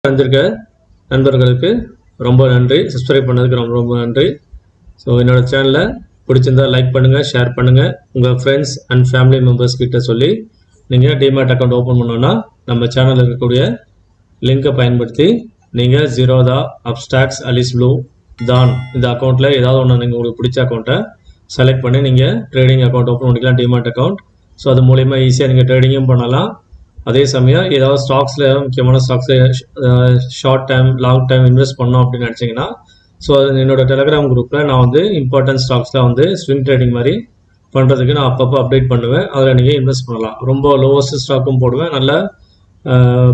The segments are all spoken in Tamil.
வந்திருக்க நண்பர்களுக்கு ரொம்ப நன்றி. சப்ஸ்கிரைப் பண்ணதுக்கு ரொம்ப ரொம்ப நன்றி. ஸோ என்னோட சேனலை பிடிச்சிருந்தா லைக் பண்ணுங்கள், ஷேர் பண்ணுங்கள், உங்கள் ஃப்ரெண்ட்ஸ் அண்ட் ஃபேமிலி மெம்பர்ஸ் கிட்ட சொல்லி நீங்கள் டிமேட் அக்கௌண்ட் ஓப்பன் பண்ணோன்னா நம்ம சேனலில் இருக்கக்கூடிய லிங்கை பயன்படுத்தி நீங்கள் ஜீரோதா, அப்ஸ்டாக்ஸ், அலிஸ் ப்ளூ, தான் இந்த அக்கௌண்ட்டில் ஏதாவது ஒன்று நீங்கள் உங்களுக்கு பிடிச்ச அக்கௌண்ட்டை செலக்ட் பண்ணி நீங்கள் ட்ரேடிங் அக்கௌண்ட் ஓப்பன் பண்ணிக்கலாம், டிமேட் அக்கௌண்ட். ஸோ அது மூலிமா ஈஸியாக நீங்கள் ட்ரேடிங்கும் பண்ணலாம். அதே சமயம் ஏதாவது ஸ்டாக்ஸில் முக்கியமான ஸ்டாக்ஸில் short time long time invest பண்ணோம் அப்படின்னு நினச்சிங்கன்னா ஸோ அது என்னோட டெலகிராம் குரூப்பில் நான் வந்து இம்பார்ட்டன்ட் ஸ்டாக்ஸில் வந்து ஸ்விங் ட்ரேடிங் மாதிரி பண்ணுறதுக்கு நான் அப்பப்போ அப்டேட் பண்ணுவேன். அதில் நீங்கள் இன்வெஸ்ட் பண்ணலாம். ரொம்ப லோவஸ்ட் ஸ்டாக்கும் போடுவேன், நல்ல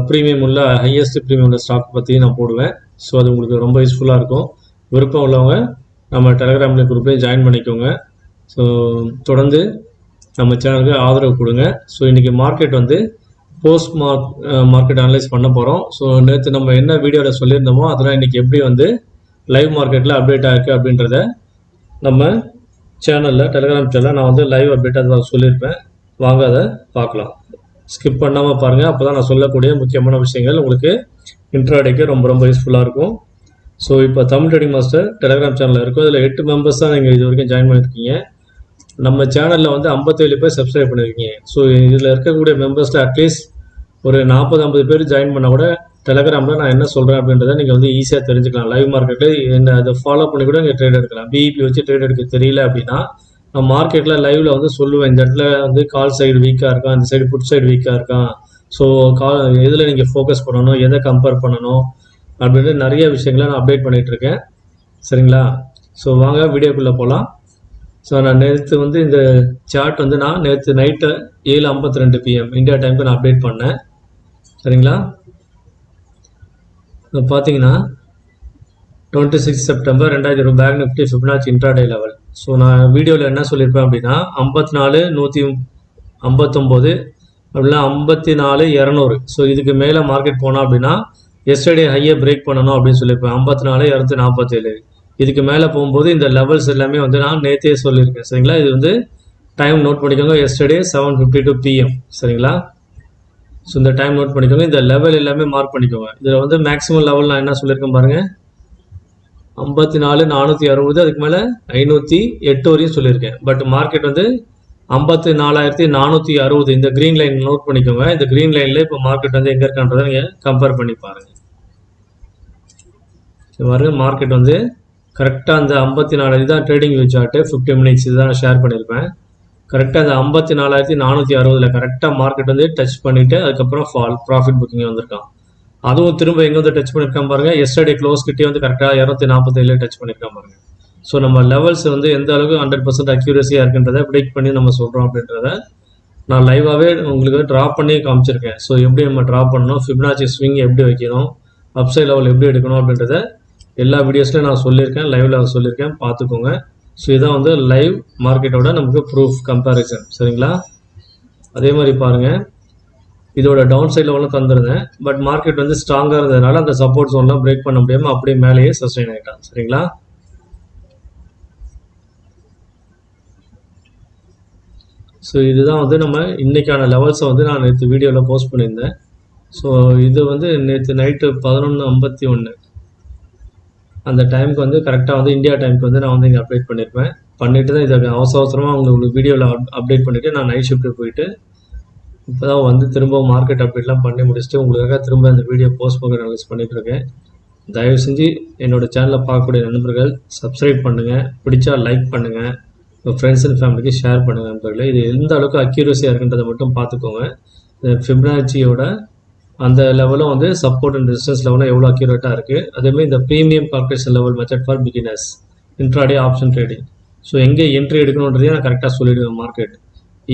ப்ரீமியம் உள்ள ஹையஸ்ட் ப்ரீமியம் உள்ள ஸ்டாக் பற்றி நான் போடுவேன். ஸோ அது உங்களுக்கு ரொம்ப யூஸ்ஃபுல்லாக இருக்கும். விருப்பம் உள்ளவங்க நம்ம டெலகிராம் குரூப்லேயும் ஜாயின் பண்ணிக்கோங்க. ஸோ தொடர்ந்து நம்ம சேனலுக்கு ஆதரவு கொடுங்க. ஸோ இன்றைக்கி மார்க்கெட் வந்து போஸ்ட் மார்க்கெட் அனலைஸ் பண்ண போகிறோம். ஸோ நேற்று நம்ம என்ன வீடியோவில் சொல்லியிருந்தோமோ அதெல்லாம் இன்றைக்கி எப்படி வந்து லைவ் மார்க்கெட்டில் அப்டேட் ஆகிருக்கு அப்படின்றத நம்ம சேனலில் டெலிகிராம் சேனலில் நான் வந்து லைவ் அப்டேட்டாக சொல்லியிருப்பேன். வாங்க அதை பார்க்கலாம். ஸ்கிப் பண்ணாமல் பாருங்கள். அப்போ தான் நான் சொல்லக்கூடிய முக்கியமான விஷயங்கள் உங்களுக்கு இன்ட்ராடேக்கு ரொம்ப ரொம்ப யூஸ்ஃபுல்லாக இருக்கும். ஸோ இப்போ தமிழ் ட்ரேடிங் மாஸ்டர் டெலிகிராம் சேனலில் இருக்கும். இதில் 8 மெம்பர்ஸ் தான் நீங்கள் இது வரைக்கும் ஜாயின் பண்ணியிருக்கீங்க. நம்ம சேனலில் வந்து 57 பேர் சப்ஸ்கிரைப் பண்ணியிருக்கீங்க. ஸோ இதில் இருக்கக்கூடிய மெம்பர்ஸில் அட்லீஸ்ட் ஒரு 40-50 பேர் ஜாயின் பண்ணால் கூட டெலகிராமில் நான் என்ன சொல்கிறேன் அப்படின்றத நீங்கள் வந்து ஈஸியாக தெரிஞ்சுக்கலாம். லைவ் மார்க்கெட்டில் என்ன அதை ஃபாலோ பண்ணி கூட நீங்கள் ட்ரேட் எடுக்கலாம். பிஇபி வச்சு ட்ரேட் எடுக்க தெரியல அப்படின்னா நான் மார்க்கெட்டில் லைவில் வந்து சொல்லுவேன், இந்த இடத்துல வந்து கால் சைடு வீக்காக இருக்கான், இந்த சைடு புட் சைடு வீக்காக இருக்கான். ஸோ எதில் நீங்கள் ஃபோக்கஸ் பண்ணணும், எதை கம்பேர் பண்ணணும் அப்படின்னு நிறைய விஷயங்களை நான் அப்டேட் பண்ணிகிட்ருக்கேன். சரிங்களா? ஸோ வாங்க வீடியோக்குள்ளே போகலாம். ஸோ நான் நேற்று வந்து இந்த சார்ட் வந்து நான் நேற்று நைட்டு 7:52 PM இந்தியா டைமுக்கு நான் அப்டேட் பண்ணேன். சரிங்களா? பார்த்தீங்கன்னா 26 September 2020 bank Nifty Fibonacci intraday level. So நான் வீடியோவில் என்ன சொல்லியிருப்பேன் அப்படின்னா 54,159 அப்படின்னா 54,200. ஸோ இதுக்கு மேலே மார்க்கெட் போனோம் அப்படின்னா எஸ்டர்டே ஹையை பிரேக் பண்ணணும் அப்படின்னு சொல்லியிருப்பேன். 54,247. இதுக்கு மேலே போகும்போது இந்த லெவல்ஸ் எல்லாமே வந்து நான் நேற்றே சொல்லியிருக்கேன். சரிங்களா? இது வந்து டைம் நோட் பண்ணிக்கோங்க. Yesterday 7:52 PM. சரிங்களா? ஸோ இந்த டைம் நோட் பண்ணிக்கோங்க. இந்த லெவல் எல்லாமே மார்க் பண்ணிக்கோங்க. இதில் வந்து மேக்ஸிமம் லெவல் நான் என்ன சொல்லியிருக்கேன் பாருங்கள், 54,460. அதுக்கு மேலே 508 வரையும் சொல்லியிருக்கேன். பட் மார்க்கெட் வந்து 54,460 இந்த க்ரீன் லைன் நோட் பண்ணிக்கோங்க. இந்த க்ரீன் லைனில் இப்போ மார்க்கெட் வந்து எங்கே இருக்கான்றதை நீங்கள் கம்பேர் பண்ணி பாருங்கள். பாருங்க, மார்க்கெட் வந்து கரெக்டாக அந்த 54 இதுதான் ட்ரேடிங் வியூ சார்ட்டு 50 மினிட்ஸ் இதுதான் நான் ஷேர் பண்ணியிருப்பேன். கரெக்டாக அந்த 54,460 கரெக்டாக மார்க்கெட் வந்து டச் பண்ணிவிட்டு அதுக்கப்புறம் ப்ராஃபிட் புக்கிங் வந்திருக்கான். அதுவும் திரும்ப எங்கே வந்து டச் பண்ணியிருக்கான் பாருங்கள், எஸ்டர்டே க்ளோஸ் கிட்டே வந்து கரெக்டாக 247 டச் பண்ணியிருக்கான் பாருங்கள். ஸோ நம்ம லெவல்ஸ் வந்து எந்த அளவுக்கு 100% அக்யூரஸியாக இருக்குன்றதை ப்ரெடிக்ட் பண்ணி நம்ம சொல்கிறோம் அப்படின்றத நான் லைவாகவே உங்களுக்கு ட்ரா பண்ணி காமிச்சிருக்கேன். ஸோ எப்படி நம்ம ட்ரா பண்ணணும், ஃபிபனாச்சி ஸ்விங் எப்படி வைக்கணும், அப்சைட் லெவல் எப்படி எடுக்கணும் அப்படின்றத எல்லா வீடியோஸ்லையும் நான் சொல்லியிருக்கேன், லைவில் சொல்லியிருக்கேன், பார்த்துக்கோங்க. ஸோ இதான் வந்து லைவ் மார்க்கெட்டோட நமக்கு ப்ரூஃப் கம்பேரிசன். சரிங்களா? அதே மாதிரி பாருங்கள், இதோட டவுன் சைட் லெவலும் தந்துருந்தேன். பட் மார்க்கெட் வந்து ஸ்ட்ராங்காக இருந்ததுனால அந்த சப்போர்ட் ஜோன்லாம் பிரேக் பண்ண முடியாமல் அப்படியே மேலேயே சஸ்டெயின் ஆகிட்டான். சரிங்களா? ஸோ இதுதான் வந்து நம்ம இன்றைக்கான லெவல்ஸை வந்து நான் நேற்று வீடியோவில் போஸ்ட் பண்ணியிருந்தேன். ஸோ இது வந்து நேற்று நைட்டு 11:51 அந்த டைமுக்கு வந்து கரெக்டாக வந்து இந்தியா டைமுக்கு வந்து நான் வந்து இங்கே அப்டேட் பண்ணியிருப்பேன். பண்ணிவிட்டு தான் இதை அவசரமாக உங்களுக்கு வீடியோவில் அப்டேட் பண்ணிவிட்டு நான் நைட் ஷிஃப்ட்டு போயிட்டு இப்போ தான் வந்து திரும்ப மார்க்கெட் அப்டேட்லாம் பண்ணி முடிச்சுட்டு உங்களுக்காக திரும்ப இந்த வீடியோ போஸ்ட் பண்ண அனலைஸ் பண்ணிகிட்ருக்கேன். தயவு செஞ்சு என்னோடய சேனலை பார்க்கக்கூடிய நண்பர்கள் சப்ஸ்கிரைப் பண்ணுங்கள், பிடிச்சா லைக் பண்ணுங்கள், உங்கள் ஃப்ரெண்ட்ஸ் அண்ட் ஃபேமிலிக்கு ஷேர் பண்ணுங்கள் நண்பர்களே. இது எந்த அளவுக்கு அக்யூரஸியாக இருக்குன்றதை மட்டும் பார்த்துக்கோங்க. ஃபிபனாச்சியோட அந்த லெவலும் வந்து சப்போர்ட் அண்ட் ரெசிஸ்டன்ஸ் லெவலும் எவ்வளோ அக்யூரேட்டாக இருக்குது. அதேமாதிரி இந்த premium calculation level method for beginners intraday option trading. So எங்கே என்ட்ரி எடுக்கணுன்றதையும் நான் கரெக்டாக சொல்லிவிடுவேன். மார்க்கெட்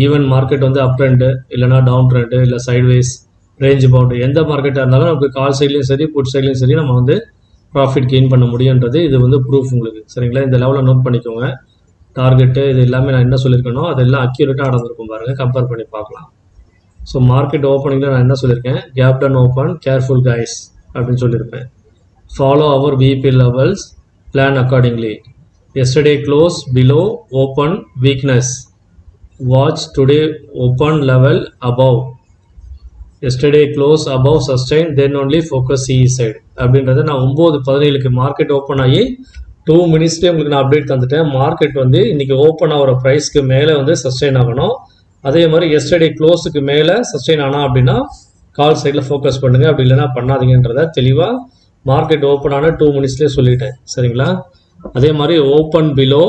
ஈவன் மார்க்கெட் வந்து அப் ட்ரெண்டு இல்லைனா டவுன் ட்ரெண்டு இல்லை சைட்வேஸ் ரேஞ்ச் பவுண்டு எந்த மார்க்கெட்டாக இருந்தாலும் நமக்கு கால் சைட்லேயும் சரி புட் சைட்லேயும் சரி நம்ம வந்து ப்ராஃபிட் கெயின் பண்ண முடியுன்றது இது வந்து ப்ரூஃப் உங்களுக்கு. சரிங்களா? இந்த லெவலில் நோட் பண்ணிக்கோங்க. டார்கெட்டு இது எல்லாமே நான் என்ன சொல்லியிருக்கேனோ அதெல்லாம் அக்யூரேட்டாக நடந்திருக்கும் பாருங்கள், கம்பேர் பண்ணி பார்க்கலாம். ஸோ மார்க்கெட் ஓப்பனிங்கில் நான் என்ன சொல்லியிருக்கேன், gap down open careful guys அப்படின்னு சொல்லியிருப்பேன். Follow our VP levels, plan accordingly. Yesterday close below open weakness, watch today open level above. Yesterday close above sustain then only focus CE side அப்படின்றத நான் 9:17க்கு மார்க்கெட் ஓப்பன் ஆகி 2 மினிட்ஸ்லேயே உங்களுக்கு நான் அப்டேட் தந்துட்டேன். மார்க்கெட் வந்து இன்றைக்கி ஓப்பன் ஆகிற ப்ரைஸ்க்கு மேலே வந்து சஸ்டைன் ஆகணும். அதே மாதிரி எஸ்டர்டே க்ளோஸுக்கு மேலே சஸ்டைன் ஆனால் அப்படின்னா கால் சைடில் ஃபோக்கஸ் பண்ணுங்கள், அப்படி இல்லைனா பண்ணாதீங்கன்றத தெளிவாக மார்க்கெட் ஓப்பன் ஆன 2 மினிட்ஸ்லேயே சொல்லிட்டேன். சரிங்களா? அதே மாதிரி open below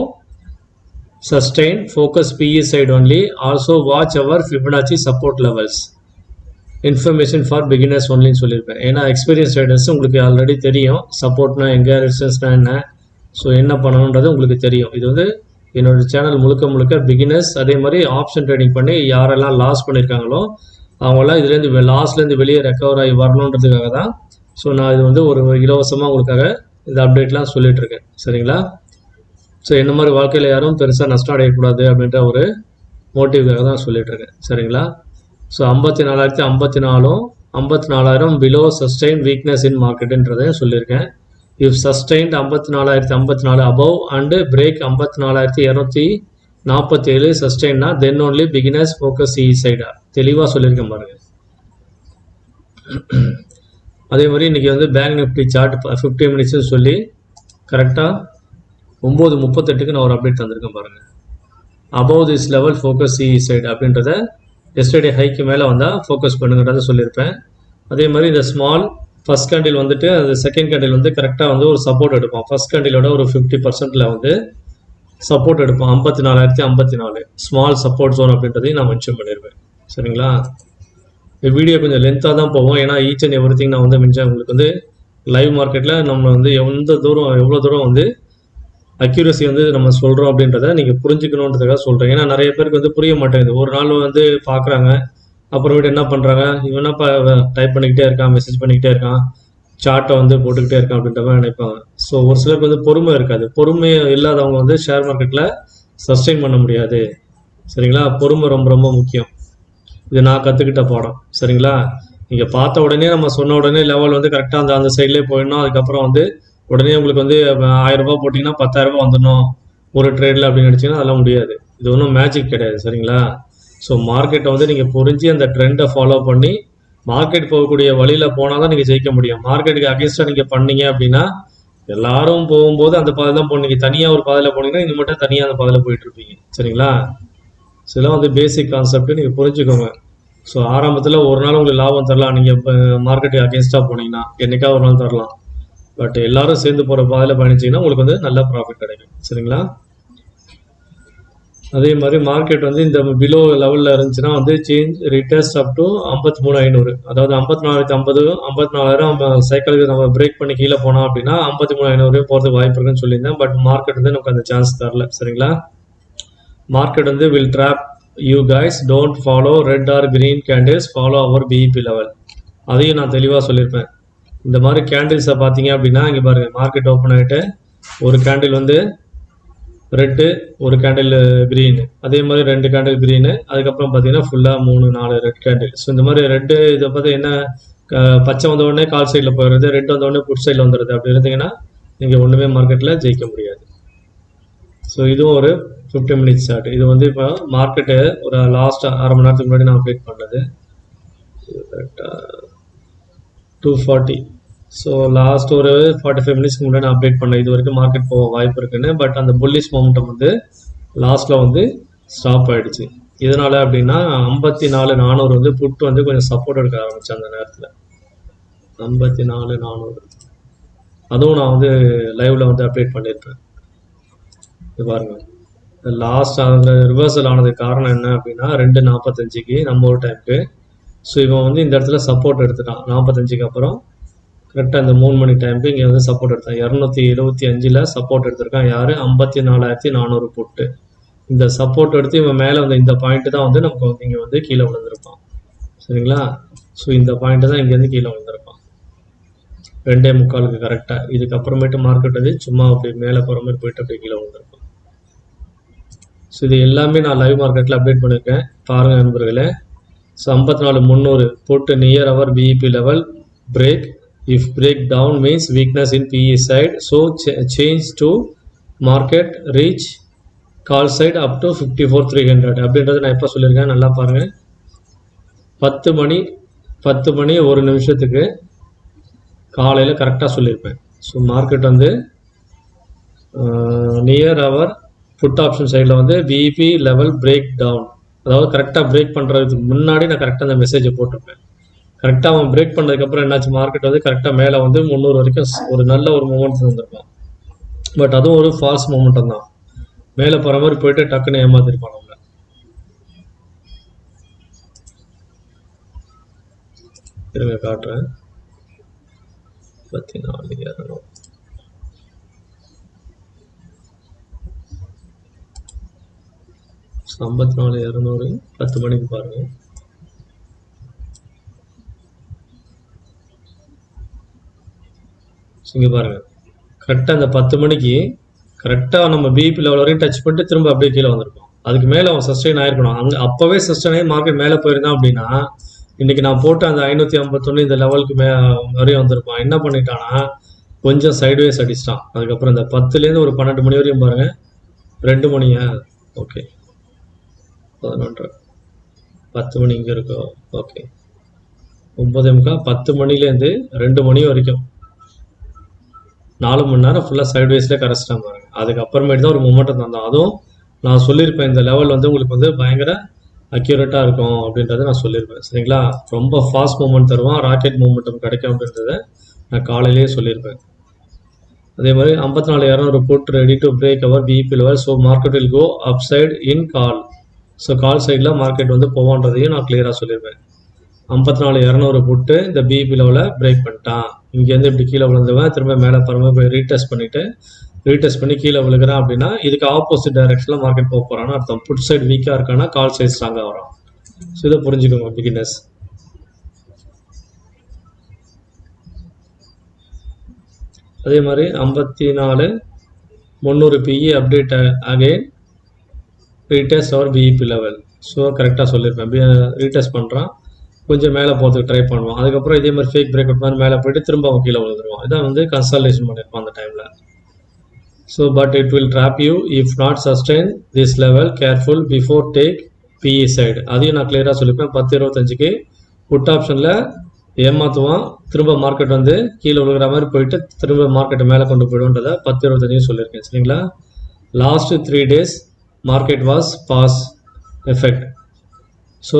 sustain focus PE side only, also watch our Fibonacci support levels, information for beginners only சொல்லியிருப்பேன். ஏன்னா எக்ஸ்பீரியன்ஸ் ட்ரேடர்ஸ் உங்களுக்கு ஆல்ரெடி தெரியும் சப்போர்ட்னா எங்கே, ரெசிஸ்டன்ஸ்னா என்ன, ஸோ என்ன பண்ணணுன்றது உங்களுக்கு தெரியும். இது வந்து என்னோட சேனல் முழுக்க பிகினர்ஸ், அதே மாதிரி ஆப்ஷன் ட்ரேடிங் பண்ணி யாரெல்லாம் லாஸ் பண்ணியிருக்காங்களோ அவங்களாம் இதுலேருந்து லாஸ்லேருந்து வெளியே ரெக்கவர் ஆகி வரணுன்றதுக்காக தான். ஸோ நான் இது வந்து ஒரு இலவசமாக உங்களுக்காக இந்த அப்டேட்லாம் சொல்லிட்டு இருக்கேன். சரிங்களா? ஸோ என்ன மாதிரி வாழ்க்கையில் யாரும் பெருசாக நஷ்டம் அடையக்கூடாது அப்படின்ற ஒரு மோட்டிவ்காக தான் சொல்லிட்டு இருக்கேன். சரிங்களா? So 54,054 54,000 below sustain weakness in மார்க்கெட்டுன்றதையும் சொல்லியிருக்கேன். If sustained 54,054 above and break 54,247 சஸ்டைன்னா then only beginners focus C சைடா தெளிவாக சொல்லியிருக்கேன் பாருங்க. அதே மாதிரி இன்றைக்கி வந்து பேங்க் நிஃப்டி சார்ட் 50 மினிட்ஸ் சொல்லி கரெக்டாக 9:38க்கு நான் ஒரு அப்டேட் தந்திருக்கேன் பாருங்கள். Above this level focus C side அப்படின்றத எஸ்டர்டே ஹைக்கு மேலே வந்தால் ஃபோக்கஸ் பண்ணுங்கிறத சொல்லியிருப்பேன். அதே மாதிரி இந்த ஸ்மால் ஃபஸ்ட் கேண்டில் வந்துட்டு அது செகண்ட் கேண்டில் வந்து கரெக்டாக வந்து ஒரு சப்போர்ட் எடுப்போம். ஃபஸ்ட் கேண்டிலோட ஒரு 50% வந்து சப்போர்ட் எடுப்போம். 54,054 ஸ்மால் சப்போர்ட் ஜோன் அப்படின்றதையும் நான் மென்ஷன் பண்ணியிருப்பேன். சரிங்களா? இந்த வீடியோ கொஞ்சம் லென்த்தாக தான் போவோம். ஏன்னா ஈச் அண்ட் எவ்ரி திங் நான் வந்து மென்ஷன் உங்களுக்கு வந்து லைவ் மார்க்கெட்டில் நம்ம வந்து எவ்வளோ தூரம் வந்து அக்யூரசி வந்து நம்ம சொல்கிறோம் அப்படின்றத நீங்கள் புரிஞ்சுக்கணுன்றதுக்காக சொல்கிறேன். ஏன்னா நிறைய பேருக்கு வந்து புரிய மாட்டேங்குது. ஒரு நாள் வந்து பார்க்குறாங்க, அப்புறமேட்டு என்ன பண்ணுறாங்க, இவனப்பா டைப் பண்ணிக்கிட்டே இருக்கான், மெசேஜ் பண்ணிக்கிட்டே இருக்கான், சார்ட்டை வந்து போட்டுக்கிட்டே இருக்கான் அப்படின்ற மாதிரி நினைப்பாங்க. ஸோ ஒரு சிலருக்கு வந்து பொறுமை இருக்காது. பொறுமை இல்லாதவங்க வந்து ஷேர் மார்க்கெட்டில் சஸ்டெயின் பண்ண முடியாது. சரிங்களா? பொறுமை ரொம்ப ரொம்ப முக்கியம். இது நான் கற்றுக்கிட்ட பாடம். சரிங்களா? நீங்கள் பார்த்த உடனே நம்ம சொன்ன உடனே லெவல் வந்து கரெக்டாக அந்த சைட்லேயே போயிடணும். அதுக்கப்புறம் வந்து உடனே உங்களுக்கு வந்து 1000 ரூபாய் போட்டிங்கன்னா 10,000 ரூபாய் வந்துடணும் ஒரு ட்ரேடில் அப்படின்னு நினச்சிங்கன்னா அதெல்லாம் முடியாது. இது ஒன்றும் மேஜிக் கிடையாது. சரிங்களா? ஸோ மார்க்கெட்டை வந்து நீங்கள் புரிஞ்சு அந்த ட்ரெண்டை ஃபாலோ பண்ணி மார்க்கெட் போகக்கூடிய வழியில் போனால் தான் நீங்கள் ஜெயிக்க முடியும். மார்க்கெட்டுக்கு அகேன்ஸ்டாக நீங்கள் பண்ணீங்க அப்படின்னா எல்லாரும் போகும்போது அந்த பாதை தான் போனீங்க. தனியாக ஒரு பாதையில் போனீங்கன்னா நீங்கள் மட்டும் தனியாக அந்த பாதையில் போயிட்டு இருப்பீங்க. சரிங்களா? ஸோ இதெல்லாம் வந்து பேசிக் கான்செப்ட் நீங்கள் புரிஞ்சுக்கோங்க. ஸோ ஆரம்பத்தில் ஒரு நாள் உங்களுக்கு லாபம் தரலாம். நீங்கள் இப்போ மார்க்கெட்டுக்கு அகேன்ஸ்டாக போனீங்கன்னா என்னைக்காவது ஒரு நாள் தரலாம். பட் எல்லாரும் சேர்ந்து போகிற பாதையில் பயணிச்சிங்கன்னா உங்களுக்கு வந்து நல்ல ப்ராஃபிட் கிடைக்கும். சரிங்களா? அதே மாதிரி மார்க்கெட் வந்து இந்த பிலோ லெவலில் இருந்துச்சுன்னா வந்து சேஞ்ச் ரிட்டர்ஸ் அப் டு 53,500, அதாவது 54,050 54,000 சைக்கிளுக்கு நம்ம பிரேக் பண்ணி கீழே போனோம் அப்படின்னா 53,500 போகிறதுக்கு வாய்ப்பு இருக்குன்னு சொல்லியிருந்தேன். பட் மார்க்கெட் வந்து நமக்கு அந்த சான்ஸ் தரல. சரிங்களா? மார்க்கெட் வந்து will drop you guys, don't follow red or green candles, follow our BEP level. அதையும் நான் தெளிவாக சொல்லியிருப்பேன். இந்த மாதிரி கேண்டில்ஸை பார்த்தீங்க அப்படின்னா இங்கே பாருங்கள், மார்க்கெட் ஓப்பன் ஆகிட்டு ஒரு கேண்டில் வந்து ரெட்டு, ஒரு கேண்டில் க்ரீனு, அதே மாதிரி 2 கேண்டில் க்ரீனு, அதுக்கப்புறம் பார்த்தீங்கன்னா ஃபுல்லாக 3-4 ரெட் கேண்டில். ஸோ இந்த மாதிரி ரெட்டு இதை பார்த்து என்ன பச்சை வந்த உடனே கால் சைடில் போயிடுறது, ரெட் வந்த உடனே புட் சைடில் வந்துடுது. அப்படி இருந்தீங்கன்னா நீங்கள் ஒன்றுமே மார்க்கெட்டில் ஜெயிக்க முடியாது. ஸோ இதுவும் ஒரு 50 மினிட்ஸ் சார்ட். இது வந்து இப்போ மார்க்கெட்டு ஒரு லாஸ்ட் அரை மணி நேரத்துக்கு முன்னாடி நான் அப்டேட் பண்ணது 240. ஸோ லாஸ்ட் ஒரு 45 மினிட்ஸ்க்கு முன்னாடி நான் அப்டேட் பண்ணேன். இது வரைக்கும் மார்க்கெட் போக வாய்ப்பு இருக்குன்னு. பட் அந்த புல்லிஷ் மொமெண்டம் வந்து லாஸ்ட்டில் வந்து ஸ்டாப் ஆகிடுச்சு. இதனால் அப்படின்னா 54,400 வந்து புட் வந்து கொஞ்சம் சப்போர்ட் எடுக்க ஆரம்பித்தேன் அந்த நேரத்தில். 54,400 அதுவும் நான் வந்து லைவில் வந்து அப்டேட் பண்ணியிருப்பேன். இது பாருங்கள், லாஸ்ட் அந்த ரிவர்சல் ஆனதுக்கு காரணம் என்ன அப்படின்னா 2:45க்கு நம்ம ஒரு டைமுக்கு. ஸோ இவன் வந்து இந்த இடத்துல சப்போர்ட் எடுத்துட்டான். 45க்கு அப்புறம் கரெக்டாக இந்த 3 மணி டைமுக்கு இங்கே வந்து சப்போர்ட் எடுத்தான். 275ல் சப்போர்ட் எடுத்திருக்கான். யார்? 54,400 போட்டு இந்த சப்போர்ட் எடுத்து இவன் மேலே வந்து இந்த பாயிண்ட்டு தான் வந்து நமக்கு வந்து இங்கே வந்து கீழே விழுந்திருப்பான். சரிங்களா? ஸோ இந்த பாயிண்ட்டு தான் இங்கேருந்து கீழே விழுந்திருப்பான் 2:45க்கு கரெக்டாக. இதுக்கப்புறமேட்டு மார்க்கெட் வந்து சும்மா அப்படி மேலே போகிற மாதிரி போயிட்டு அப்படி கீழே விழுந்திருப்பான். ஸோ இது எல்லாமே நான் லைவ் மார்க்கெட்டில் அப்டேட் பண்ணியிருக்கேன், பாருங்கள் நண்பர்களே. ஸோ 54,300 போட்டு near our BEP level break. If break down means weakness in PE side, so change to market reach call side up to 54,300 அப்படின்றது நான் எப்போ சொல்லியிருக்கேன், நல்லா பாருங்கள். 10 மணி 10 மணி 1 நிமிஷத்துக்கு காலையில் கரெக்டாக சொல்லியிருப்பேன். ஸோ மார்க்கெட் வந்து நியர் அவர் புட் ஆப்ஷன் சைடில் வந்து விபி லெவல் பிரேக் டவுன், அதாவது கரெக்டாக பிரேக் பண்ணுறதுக்கு முன்னாடி நான் கரெக்டாக அந்த மெசேஜை போட்டிருப்பேன். கரெக்டாக அவன் பிரேக் பண்ணதுக்கப்புறம் என்னாச்சு, மார்க்கெட் வந்து கரெக்டாக மேலே வந்து 300 வரைக்கும் ஒரு நல்ல ஒரு மூமெண்ட் வந்திருக்கும். பட் அதுவும் ஒரு ஃபால்ஸ் மூமெண்டம் தான். மேலே போகிற மாதிரி போயிட்டு டக்குன்னு ஏமாத்திருப்பான் அவங்க. இருங்க காட்டுறேன். 54,200 54,200 10 மணிக்கு பாருங்க. இங்கே பாருங்க, கரெக்டாக அந்த 10 மணிக்கு கரெக்டாக நம்ம பிபி லெவல் வரையும் டச் பண்ணிட்டு திரும்ப அப்படியே கீழே வந்திருக்கோம். அதுக்கு மேலே அவன் சஸ்டெயின் ஆயிருக்கணும். அங்கே அப்போவே சஸ்டெயின் ஆகி மார்க்கெட் மேலே போயிருந்தான் அப்படின்னா இன்னைக்கு நான் போட்டு அந்த 551 இந்த லெவலுக்கு வரையும் வந்திருப்பான். என்ன பண்ணிட்டான்னா கொஞ்சம் சைட்வேஸ் அடிச்சிட்டான். அதுக்கப்புறம் இந்த 10லேருந்து ஒரு 12 மணி வரையும் பாருங்க, 2 மணியா, ஓகே 11, 10 மணி இங்கே இருக்கோ, ஓகே 9:45, 10 மணிலேருந்து 2 மணி வரைக்கும் 4 மணி நேரம் ஃபுல்லாக சைட்வேஸில் கரைச்சிட்டாங்க பாருங்க. அதுக்கப்புறமேட்டு தான் ஒரு மொமெண்டம் தந்தோம். அதுவும் நான் சொல்லியிருப்பேன், இந்த லெவல் வந்து உங்களுக்கு வந்து பயங்கர அக்யூரேட்டாக இருக்கும் அப்படின்றத நான் சொல்லியிருப்பேன். சரிங்களா, ரொம்ப ஃபாஸ்ட் மூமெண்ட் தருவான், ராக்கெட் மூமெண்டம் கிடைக்கும் அப்படின்றத நான் காலையிலேயே சொல்லியிருப்பேன். அதே மாதிரி 54,200 put ready to break our PP level. So market will go up side in call. So call சைடில் மார்க்கெட் வந்து போவான்றதையும் நான் கிளியராக சொல்லியிருப்பேன். 54,200 புட்டு இந்த பிபி லெவலில் பிரேக் பண்ணிட்டான். இங்கேருந்து இப்படி கீழே விழுந்துவேன், திரும்ப மேலே பரவாயில்ல போய் ரீடெஸ்ட் பண்ணி கீழே விழுகிறேன் அப்படின்னா இதுக்கு ஆப்போசிட் டைரக்ஷனில் மார்க்கெட் போக போகிறான்னு அர்த்தம். புட் சைடு வீக்காக இருக்கானா கால் சைட் ஸ்ட்ராங்காக வரும். ஸோ இதை புரிஞ்சுக்கோங்க பிகினர்ஸ். அதே மாதிரி 54,300 PE update again retest our BEP level. So கரெக்டாக சொல்லியிருப்பேன், ரீடெஸ்ட் பண்ணுறான், கொஞ்சம் மேலே போகிறதுக்கு ட்ரை பண்ணுவான். அதுக்கப்புறம் இதே மாதிரி ஃபேக் பிரேக் அவுட் மாதிரி மேலே போயிட்டு திரும்ப அவன் கீழே விழுந்துருவான். இதான் வந்து கன்சல்டேஷன் பண்ணியிருப்பான் அந்த டைமில். So but it will drop you if not sustain this level, careful before take PE side. அதையும் நான் கிளியராக சொல்லியிருப்பேன். 10:25க்கு புட் ஆப்ஷனில் ஏமாற்றுவான், திரும்ப மார்க்கெட் வந்து கீழே விழுகிற மாதிரி போயிட்டு திரும்ப மார்க்கெட்டை மேலே கொண்டு போய்டுன்றதை 10:25 சொல்லியிருக்கேன். சரிங்களா, last 3 days market was pause effect. So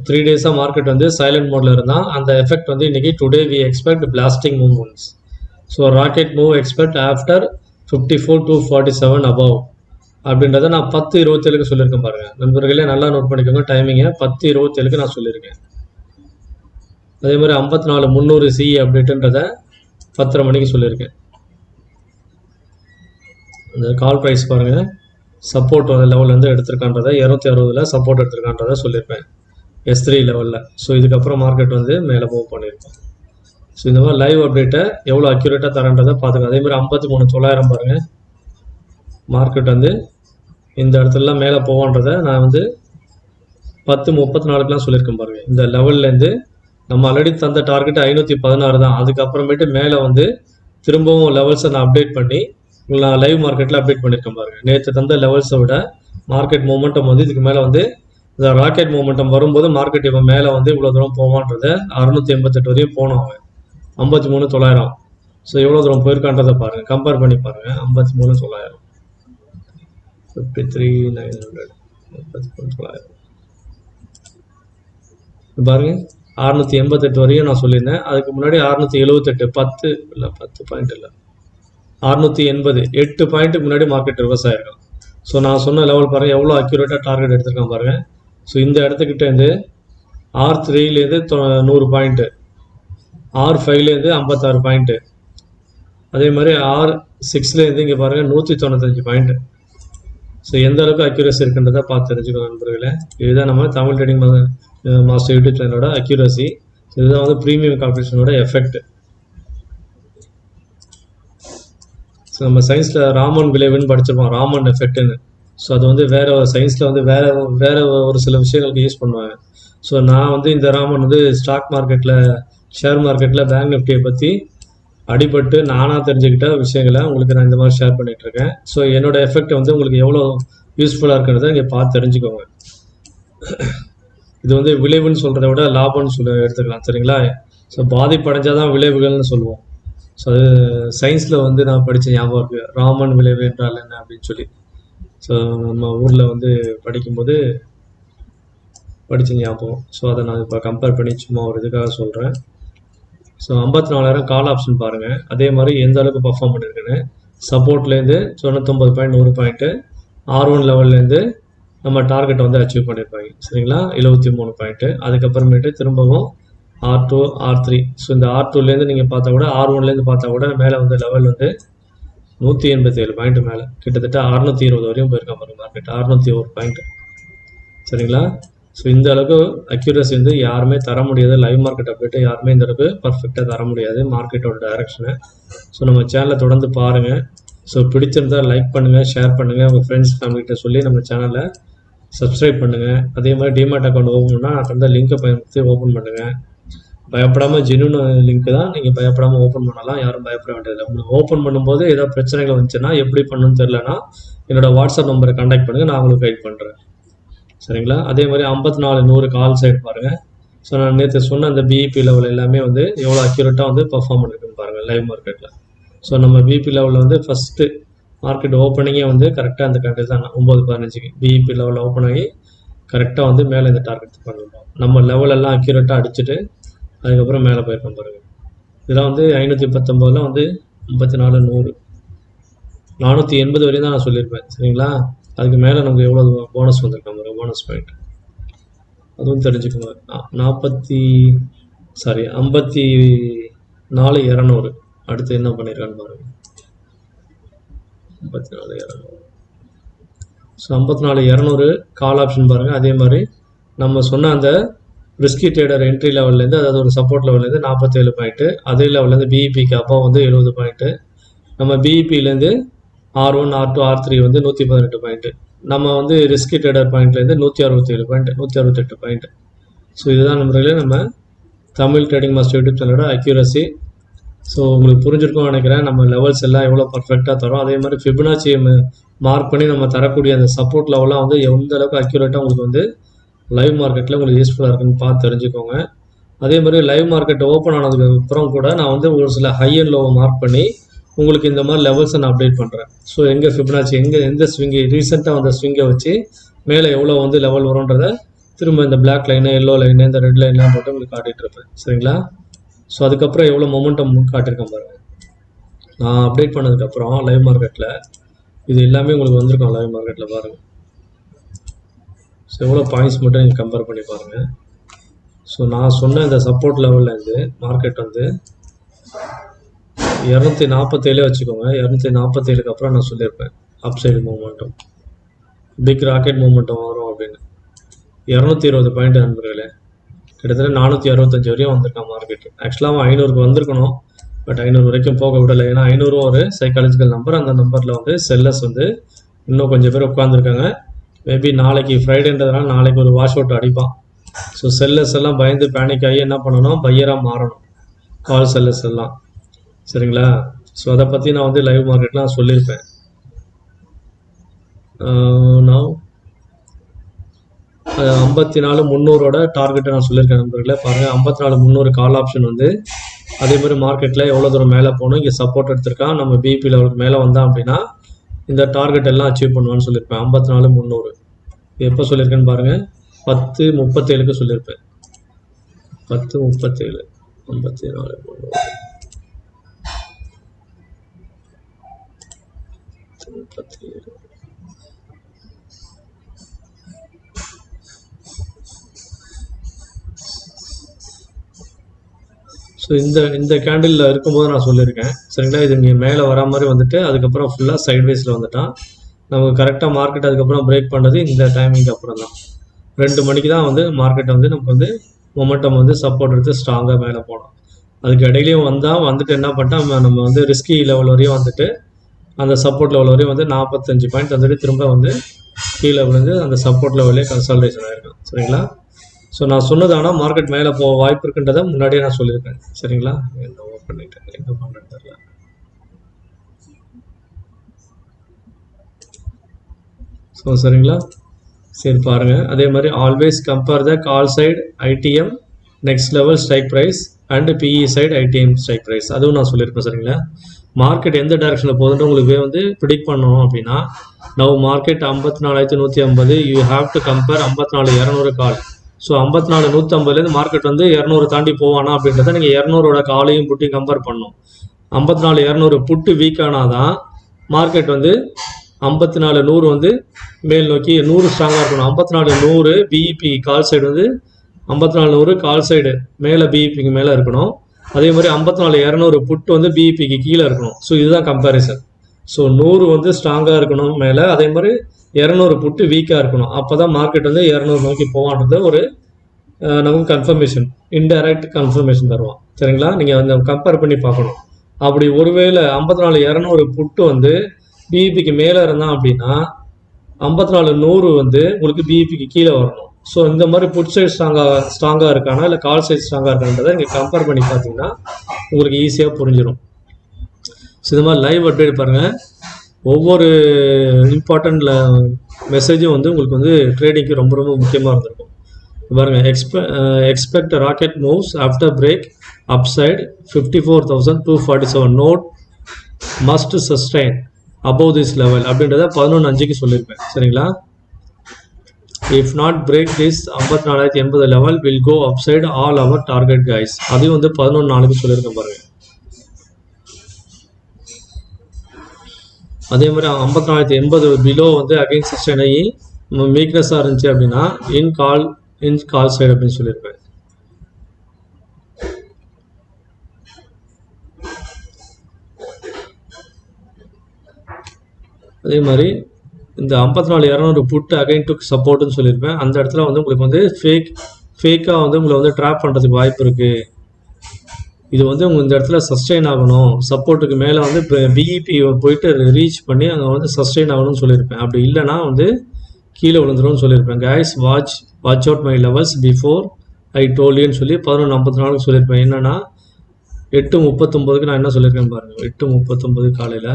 3 days market வந்து சைலண்ட் மோடில் இருந்தால் அந்த எஃபெக்ட் வந்து இன்றைக்கி today we expect blasting movements. So rocket move expect after 54,247 above அப்படின்றத நான் 10:27க்கு சொல்லியிருக்கேன் பாருங்கள் நண்பர்களே, நல்லா நோட் பண்ணிக்கோங்க டைமிங்கை. 10:27க்கு நான் சொல்லியிருக்கேன். அதே மாதிரி 54,300 சிஇ அப்டேட்டுன்றதை 10:30 மணிக்கு சொல்லியிருக்கேன். இந்த கால் ப்ரைஸ் பாருங்கள், சப்போர்ட் லெவல் வந்து எடுத்திருக்கான்றதை 260ல் சப்போர்ட் எடுத்திருக்கான்றதை சொல்லியிருப்பேன் S3 லெவலில். ஸோ இதுக்கப்புறம் மார்க்கெட் வந்து மேலே மூவ் பண்ணியிருக்கோம். ஸோ இந்த மாதிரி லைவ் அப்டேட்டை எவ்வளோ அக்யூரேட்டாக தரன்றதை பார்த்துக்கோங்க. அதே மாதிரி 53,900 பாருங்கள், மார்க்கெட் வந்து இந்த இடத்துலலாம் மேலே போவான்றதை நான் வந்து 10:34க்குலாம் சொல்லியிருக்கேன் பாருங்கள். இந்த லெவல்லேருந்து நம்ம ஆல்ரெடி தந்த டார்கெட் 516 தான். அதுக்கப்புறமேட்டு மேலே வந்து திரும்பவும் லெவல்ஸை நான் அப்டேட் பண்ணி நான் லைவ் மார்க்கெட்டில் அப்டேட் பண்ணியிருக்கேன் பாருங்கள். நேற்று தந்த லெவல்ஸை விட மார்க்கெட் மூமெண்டம் வந்து இதுக்கு மேலே வந்து இந்த ராக்கெட் மூமெண்டம் வரும்போது மார்க்கெட் இப்போ மேலே வந்து இவ்வளோ தூரம் போவான்றதை 688 வரையும் போனோம் அவன் 53,900. ஸோ எவ்வளோ தூரம் போயிருக்கான்றதை பாருங்கள், கம்பேர் பண்ணி பாருங்கள். 53,900, 53,900, 53,900 பாருங்கள். 688 வரையும் நான் சொல்லியிருந்தேன். அதுக்கு முன்னாடி 678, 10 இல்லை 10 பாயிண்ட் இல்லை 680, 8 பாயிண்ட்டுக்கு முன்னாடி மார்க்கெட் ரிவர்ஸ் ஆகிருக்கும். ஸோ நான் சொன்ன லெவல் பாருங்கள் எவ்வளோ அக்யூரேட்டாக டார்கெட் எடுத்திருக்கேன் பாருங்கள். ஸோ இந்த இடத்துக்கிட்டேருந்து R3லேருந்து 100 பாயிண்ட்டு, R5லேருந்து 56 பாயிண்ட்டு, அதே மாதிரி R6லேருந்து இங்கே பாருங்கள் 195 பாயிண்ட்டு. ஸோ எந்த அளவுக்கு அக்யூரஸி இருக்குன்றதை பார்த்து தெரிஞ்சுக்கணும் நண்பர்களே. இதுதான் நம்ம தமிழ் ட்ரேடிங் மாஸ்டர் யூடியூப் சேனலோட அக்யூரஸி. இதுதான் வந்து ப்ரீமியம் கால்குலேஷனோட எஃபெக்ட். ஸோ நம்ம சயின்ஸில் ராமன் விளைவுன்னு படிச்சிருப்போம், ராமன் எஃபெக்ட்னு. ஸோ அது வந்து வேறு சயின்ஸில் வந்து வேறு ஒரு சில விஷயங்களுக்கு யூஸ் பண்ணுவாங்க. ஸோ நான் வந்து இந்த ராமன் வந்து ஸ்டாக் மார்க்கெட்டில், ஷேர் மார்க்கெட்டில் பேங்க் நிஃப்டியை பற்றி அடிபட்டு நானாக தெரிஞ்சுக்கிட்ட விஷயங்களை உங்களுக்கு நான் இந்த மாதிரி ஷேர் பண்ணிகிட்ருக்கேன். ஸோ என்னோடய எஃபெக்ட் வந்து உங்களுக்கு எவ்வளோ யூஸ்ஃபுல்லாக இருக்கிறத இங்கே பார்த்து தெரிஞ்சுக்கோங்க. இது வந்து விளைவுன்னு சொல்கிறத விட லாபம்னு எடுத்துக்கலாம். சரிங்களா? ஸோ பாதிப்படைஞ்சால் தான் விளைவுகள்னு சொல்லுவோம். ஸோ அது சயின்ஸில் வந்து நான் படித்த ஞாபகம் இருக்குது, ராமன் விளைவு என்றால் என்ன அப்படின்னு சொல்லி. ஸோ நம்ம ஊரில் வந்து படிக்கும்போது படித்த ஞாபகம். ஸோ அதை நான் இப்போ கம்பேர் பண்ணி சும்மா ஒரு இதுக்காக சொல்கிறேன். ஸோ 54,000 கால் ஆப்ஷன் பாருங்கள், அதே மாதிரி எந்த அளவுக்கு பர்ஃபார்ம் பண்ணியிருக்குன்னு. சப்போர்ட்லேருந்து 99 பாயிண்ட் 100 பாயிண்ட்டு, R1 லெவல்லேருந்து நம்ம டார்கெட்டை வந்து அச்சீவ் பண்ணியிருப்பாங்க. சரிங்களா? 73 பாயிண்ட்டு. அதுக்கப்புறமேட்டு திரும்பவும் R2 R3. ஸோ இந்த R2லேருந்து நீங்கள் பார்த்தா கூட, R1லேருந்து பார்த்தா கூட மேலே வந்து லெவல் வந்து 187 பாயிண்ட் மேலே, கிட்டத்தட்ட 620 வரையும் போயிருக்கான் பாருங்க மார்க்கெட். 601 பாயிண்ட். சரிங்களா? ஸோ இந்த அளவுக்கு அக்யூரசி வந்து யாருமே தர முடியாது. லைவ் மார்க்கெட் அப்டேட்டு யாருமே இந்த அளவுக்கு பர்ஃபெக்டாக தர முடியாது, மார்க்கெட்டோட டைரக்ஷனை. ஸோ நம்ம சேனலை தொடர்ந்து பாருங்கள். ஸோ பிடிச்சிருந்தால் லைக் பண்ணுங்கள், ஷேர் பண்ணுங்கள், உங்கள் ஃப்ரெண்ட்ஸ் ஃபேமிலிகிட்ட சொல்லி நம்ம சேனலை சப்ஸ்கிரைப் பண்ணுங்கள். அதே மாதிரி டிமேட் அக்கௌண்ட் ஓப்பன் பண்ணால் நான் தந்த லிங்க்கை பயன்படுத்தி ஓப்பன் பண்ணுங்கள். பயப்படாமல் ஜென்யூன் லிங்க் தான், நீங்கள் பயப்படாமல் ஓப்பன் பண்ணலாம், யாரும் பயப்பட வேண்டியதில்லை. உங்களுக்கு ஓப்பன் பண்ணும்போது ஏதாவது பிரச்சனைகள் வந்துச்சுன்னா, எப்படி பண்ணணும்னு தெரிலனா என்னோடய வாட்ஸ்அப் நம்பரை கான்டாக்ட் பண்ணுங்கள், நான் உங்களுக்கு கைட் பண்ணுறேன். சரிங்களா? அதே மாதிரி 54,100 கால் சைடு பாருங்கள். ஸோ நான் நேற்று சொன்ன அந்த பிஇபி லெவல் எல்லாமே வந்து எவ்வளோ அக்யூரேட்டாக வந்து பர்ஃபார்ம் பண்ணிருக்குன்னு பாருங்கள் லைவ் மார்க்கெட்டில். ஸோ நம்ம பிபி லெவலில் வந்து ஃபஸ்ட்டு மார்க்கெட் ஓப்பனிங்கே வந்து கரெக்டாக அந்த கண்டில் தான் 9:15க்கு பிஇபி லெவலில் ஓப்பன் ஆகி கரெக்டாக வந்து மேலே இந்த டார்கெட் பண்ணிருக்கோம். நம்ம லெவலெல்லாம் அக்யூரேட்டாக அடிச்சுட்டு அதுக்கப்புறம் மேலே போயிருக்கோம் பாருங்கள். இதெல்லாம் வந்து 519 வந்து 54,100 480 வரையும் தான் நான் சொல்லியிருப்பேன். சரிங்களா? அதுக்கு மேலே நமக்கு எவ்வளோ போனஸ் வந்திருக்கோம் பாருங்கள், போனஸ் பாயிண்ட், அதுவும் தெரிஞ்சுக்கோங்க. 54,200 அடுத்து என்ன பண்ணியிருக்கான்னு பாருங்கள். 54,200. ஸோ 54,200 கால் ஆப்ஷன் பாருங்கள். அதே மாதிரி நம்ம சொன்ன அந்த ரிஸ்கி ட்ரேடர் என்ட்ரி லெவல்லேருந்து, அதாவது ஒரு சப்போர்ட் லெவல்லேருந்து 47 பாயிண்ட்டு, அதே லெவல்லேருந்து பிஇபிக்கு அப்போ வந்து 70 பாயிண்ட்டு, நம்ம பிஇபிலேருந்து R1 R2 R3 வந்து 118 பாயிண்ட்டு, நம்ம வந்து ரிஸ்கி ட்ரேடர் பாயிண்ட்லேருந்து 167 பாயிண்ட், 168 பாயிண்ட்டு. ஸோ இதுதான் நம்ம தமிழ் ட்ரேடிங் மாஸ்டர் யூடியூப் சேனலோட அக்யூரசி. ஸோ உங்களுக்கு புரிஞ்சிருக்கும்னு நினைக்கிறேன். நம்ம லெவல்ஸ் எல்லாம் எவ்வளோ பர்ஃபெக்டாக தரோம், அதே மாதிரி ஃபிபனாச்சி மார்க் பண்ணி நம்ம தரக்கூடிய அந்த சப்போர்ட் லெவலாம் வந்து எந்த அளவுக்கு அக்யூரேட்டாக உங்களுக்கு வந்து லைவ் மார்க்கெட்டில் உங்களுக்கு யூஸ்ஃபுல்லாக இருக்குன்னு பார்த்து தெரிஞ்சுக்கோங்க. அதே மாதிரி லைவ் மார்க்கெட் ஓப்பன் ஆனதுக்கு அப்புறம் கூட நான் வந்து ஒரு சில ஹை அண்ட் லோவை மார்க் பண்ணி உங்களுக்கு இந்த மாதிரி லெவல்ஸை நான் அப்டேட் பண்ணுறேன். ஸோ எங்கே ஃபிபனாச்சி எந்த ஸ்விங்கை ரீசெண்டாக வந்த ஸ்விங்கை வச்சு மேலே எவ்வளோ வந்து லெவல் வரும்ன்றதை திரும்ப இந்த பிளாக் லைனு, எல்லோ லைனு, இந்த ரெட் லைன்லாம் போட்டு உங்களுக்கு காட்டிகிட்டு இருப்பேன். சரிங்களா? ஸோ அதுக்கப்புறம் எவ்வளோ மொமெண்டம் காட்டியிருக்கேன் பாருங்கள். நான் அப்டேட் பண்ணதுக்கப்புறம் லைவ் மார்க்கெட்டில் இது எல்லாமே உங்களுக்கு வந்திருக்கும். லைவ் மார்க்கெட்டில் பாருங்கள். ஸோ எவ்வளோ பாயிண்ட்ஸ் மட்டும் நீங்கள் கம்பேர் பண்ணி பாருங்கள். ஸோ நான் சொன்ன இந்த சப்போர்ட் லெவல்லேருந்து மார்க்கெட் வந்து 247 வச்சுக்கோங்க. 247க்கு அப்புறம் நான் சொல்லியிருப்பேன் அப்சைடு மூவ்மெண்ட்டும் பிக் ராக்கெட் மூவ்மெண்ட்டும் வரும் அப்படின்னு. 220 பாயிண்ட் நண்பர்களே, கிட்டத்தட்ட 465 வரையும் வந்திருக்கான் மார்க்கெட். ஆக்சுவலாக 500க்கு வந்திருக்கணும், பட் 500 வரைக்கும் போக விடலை. ஏன்னா 500 ஒரு சைக்காலஜிக்கல் நம்பர். அந்த நம்பரில் வந்து செல்லர்ஸ் வந்து இன்னும் கொஞ்சம் பேர் உட்காந்துருக்காங்க. மேபி நாளைக்கு ஃப்ரைடேன்றதுனால நாளைக்கு ஒரு வாஷ் அவுட் அடிப்பான். ஸோ செல்லர்ஸ் எல்லாம் பயந்து பேனிக் ஆகி என்ன பண்ணணும், பையராக மாறணும், கால் செல்லர்ஸ் எல்லாம். சரிங்களா? ஸோ அதை பற்றி நான் வந்து லைவ் மார்க்கெட்லாம் சொல்லியிருப்பேன். நான் 54,300 டார்கெட்டை நான் சொல்லியிருக்கேன் நண்பர்களே. பாருங்கள், 54,300 கால் ஆப்ஷன் வந்து அதே மாதிரி மார்க்கெட்டில் எவ்வளோ தூரம் மேலே போகணும், இங்கே சப்போர்ட் எடுத்திருக்கான். நம்ம பிபி லெவலுக்கு மேலே வந்தான் அப்படின்னா இந்த டார்கெட் எல்லாம் அச்சீவ் பண்ணுவான்னு சொல்லியிருப்பேன். 54,300 எப்போ சொல்லியிருக்கேன்னு பாருங்கள், 10:37க்கு சொல்லியிருப்பேன். 10:37 54,300 37. ஸோ இந்த கேண்டில் இருக்கும்போது நான் சொல்லியிருக்கேன். சரிங்களா? இது இங்கே மேலே வரா மாதிரி வந்துட்டு அதுக்கப்புறம் ஃபுல்லாக சைட்வேஸில் வந்துட்டான். நமக்கு கரெக்டாக மார்க்கெட் அதுக்கப்புறம் பிரேக் பண்ணது இந்த டைமிங்க்கு அப்புறம் தான். 2 மணிக்கு தான் வந்து மார்க்கெட்டை வந்து நமக்கு வந்து மொமெண்டம் வந்து சப்போர்ட் எடுத்து ஸ்ட்ராங்காக மேலே போனோம். அதுக்கு இடையிலையும் வந்துட்டு என்ன பண்ணிட்டோம், நம்ம வந்து ரிஸ்கி லெவல் வரையும் வந்துட்டு அந்த சப்போர்ட் லெவல் வரையும் வந்து 45 பாயிண்ட் வந்துட்டு திரும்ப வந்து கீழே விழுந்து அந்த சப்போர்ட் லெவலே கன்சால்டேஷன் ஆகிருக்கும். சரிங்களா? ஸோ நான் சொன்னது ஆனால் மார்க்கெட் மேலே போக வாய்ப்பு இருக்குன்றதை முன்னாடியே நான் சொல்லியிருக்கேன். சரிங்களா? என்ன ஓப்பன் பண்ணிட்டேன், என்ன பண்ணுறேன்னு தெரியல. ஸோ சரிங்களா? சரி பாருங்கள், அதே மாதிரி always compare the call side ITM next level strike price and PE side ITM strike price, அதுவும் நான் சொல்லியிருப்பேன் சரிங்களா. மார்க்கெட் எந்த டைரக்ஷனில் போகுதுன்னு உங்களுக்கு வந்து ப்ரிடிக்ட் பண்ணணும் அப்படின்னா, now market 54,150, you have to compare 54,200 call. So 54,150லேருந்து மார்க்கெட் வந்து 200 தாண்டி போவானா அப்படின்றத நீங்கள் 200ஓட காலையும் புட்டி கம்பேர் பண்ணணும். 54,200 புட்டு வீக் ஆனால் தான் மார்க்கெட் வந்து 54,100 வந்து மேல் நோக்கி 100 ஸ்ட்ராங்காக இருக்கணும். 54,100 பிஇபி கால் சைடு வந்து 54,100 கால் சைடு மேலே பிஇபிக்கு மேலே இருக்கணும். அதே மாதிரி 54,200 புட்டு வந்து பிஇபிக்கு கீழே இருக்கணும். ஸோ இதுதான் கம்பேரிசன். ஸோ 100 வந்து ஸ்ட்ராங்காக இருக்கணும் மேலே, அதே மாதிரி 200 புட்டு வீக்காக இருக்கணும். அப்போ தான் மார்க்கெட் வந்து 200 நோக்கி போவான்றது ஒரு நமக்கு கன்ஃபர்மேஷன், இன்டைரக்ட் கன்ஃபர்மேஷன் தருவான் சரிங்களா. நீங்கள் அந்த கம்பேர் பண்ணி பார்க்கணும். அப்படி ஒருவேளை 54,200 புட்டு வந்து பிஇபிக்கு மேலே இருந்தான் அப்படின்னா 54,100 வந்து உங்களுக்கு பிஇபிக்கு கீழே வரணும். ஸோ இந்த மாதிரி புட் சைட் ஸ்ட்ராங்காக இருக்கானா இல்லை கால் சைட் ஸ்ட்ராங்காக இருக்கான்றதை நீங்கள் கம்பேர் பண்ணி பார்த்தீங்கன்னா உங்களுக்கு ஈஸியாக புரிஞ்சிடும். ஸோ இந்த மாதிரி லைவ் அப்டேட் பாருங்கள். ஒவ்வொரு இம்பார்ட்டண்ட் மெசேஜும் வந்து உங்களுக்கு வந்து ட்ரேடிங்க்கு ரொம்ப ரொம்ப முக்கியமாக இருந்திருக்கும். பாருங்கள், expect rocket moves after break upside 54,247 note must sustain above this level அப்படின்றத 11:05க்கு சொல்லியிருப்பேன் சரிங்களா. If not break this 54,080 level will go upside all our target guys, அதையும் வந்து 11:04க்கு சொல்லியிருக்கேன் பாருங்க. அதே மாதிரி 54,080 பிலோ வந்து அகைன் சஸ்டைன் ஆகி வீக்னஸாக இருந்துச்சு அப்படின்னா இன் கால் சைடு அப்படின்னு சொல்லியிருப்பேன். அதே மாதிரி இந்த 54,200 புட்டு அகைன் டு சப்போர்ட்டுன்னு சொல்லியிருப்பேன். அந்த இடத்துல வந்து உங்களுக்கு வந்து ஃபேக்காக வந்து உங்களை வந்து ட்ராப் பண்ணுறதுக்கு வாய்ப்பு இருக்குது. இது வந்து உங்கள் இந்த இடத்துல சஸ்டெயின் ஆகணும், சப்போர்ட்டுக்கு மேலே வந்து பிஇபி போயிட்டு ரீச் பண்ணி அங்கே வந்து சஸ்டெயின் ஆகணும்னு சொல்லியிருப்பேன். அப்படி இல்லைனா வந்து கீழே விழுந்துரும்னு சொல்லியிருப்பேன். Guys watch out my levels before I டோல்யூன்னு சொல்லி 11:54 சொல்லியிருப்பேன். என்னென்னா 8:39க்கு நான் என்ன சொல்லியிருக்கேன் பாருங்கள். 8:39 காலையில்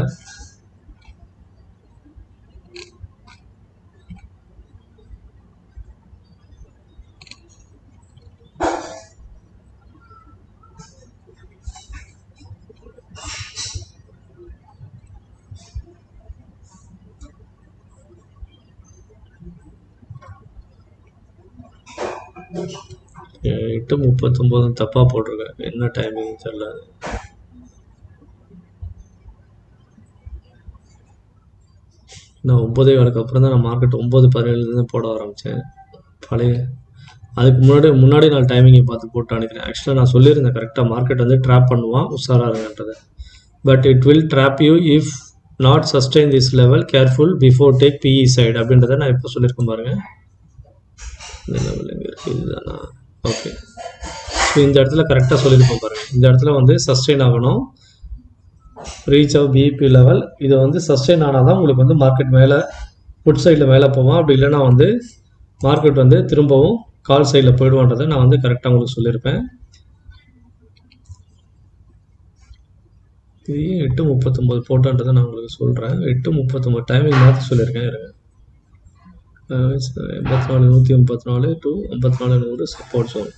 Okay, 8:39 தப்பாக போட்டிருக்கேன். என்ன டைமிங் தெரியல. நான் 9:15 அப்புறம் தான் நான் மார்க்கெட் 9:17 போட ஆரம்பித்தேன். பழைய அதுக்கு முன்னாடி நான் டைமிங்கை பார்த்து போட்டு அனுக்கிறேன். ஆக்சுவலாக நான் சொல்லியிருந்தேன் கரெக்டாக மார்க்கெட் வந்து ட்ராப் பண்ணுவான், உஷாராக இருங்கன்றதை. But it will drop you if not sustain this level, careful before take PE side அப்படின்றத நான் இப்போ சொல்லியிருக்கேன் பாருங்கள். இந்த லெவல் எங்கே இருக்குது, இதுதானா? ஓகே, ஸோ இந்த இடத்துல கரெக்டாக சொல்லியிருக்கோம் பாருங்கள். இந்த இடத்துல வந்து சஸ்டெயின் ஆகணும், ரீச் ஆஃப் பிஇபி லெவல். இது வந்து சஸ்டெயின் ஆனால் தான் உங்களுக்கு வந்து மார்க்கெட் மேலே புட் சைடில் மேலே போவோம். அப்படி இல்லைனா வந்து மார்க்கெட் வந்து திரும்பவும் கால் சைடில் போயிடுவான்றதை நான் வந்து கரெக்டாக உங்களுக்கு சொல்லியிருப்பேன். 8:39 போட்டான்றதை நான் உங்களுக்கு சொல்கிறேன். 8:39 டைமிங் மாற்றி சொல்லியிருக்கேன். இருங்க, 84,134 to 54,100 சப்போர்ட் ஜோன்.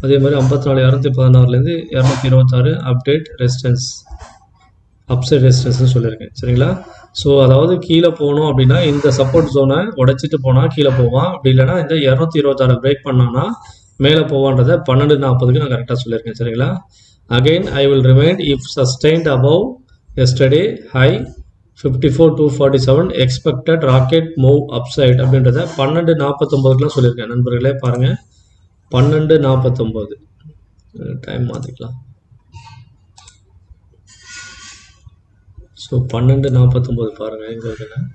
அதே மாதிரி 54,216லேருந்து 226 அப்டேட் ரெசிஸ்டன்ஸ், அப்சைட் ரெசிஸ்டன்ஸ்னு சொல்லியிருக்கேன் சரிங்களா. ஸோ அதாவது கீழே போகணும் அப்படின்னா இந்த சப்போர்ட் ஜோனை உடைச்சிட்டு போனால் கீழே போவான். அப்படி இல்லைனா இந்த 226 பிரேக் பண்ணான்னா மேலே போவான்றதை 12:40க்கு நான் கரெக்டாக சொல்லியிருக்கேன் சரிங்களா. Again I will remind if sustained above yesterday high 54,247 expected rocket move upside அப்படின்றத 12:49க்குலாம் சொல்லியிருக்கேன் நண்பர்களே. பாருங்கள், 12:49 டைம் மாற்றிக்கலாம். ஸோ 12:49 பாருங்கள் எங்கே இருக்குன்னு.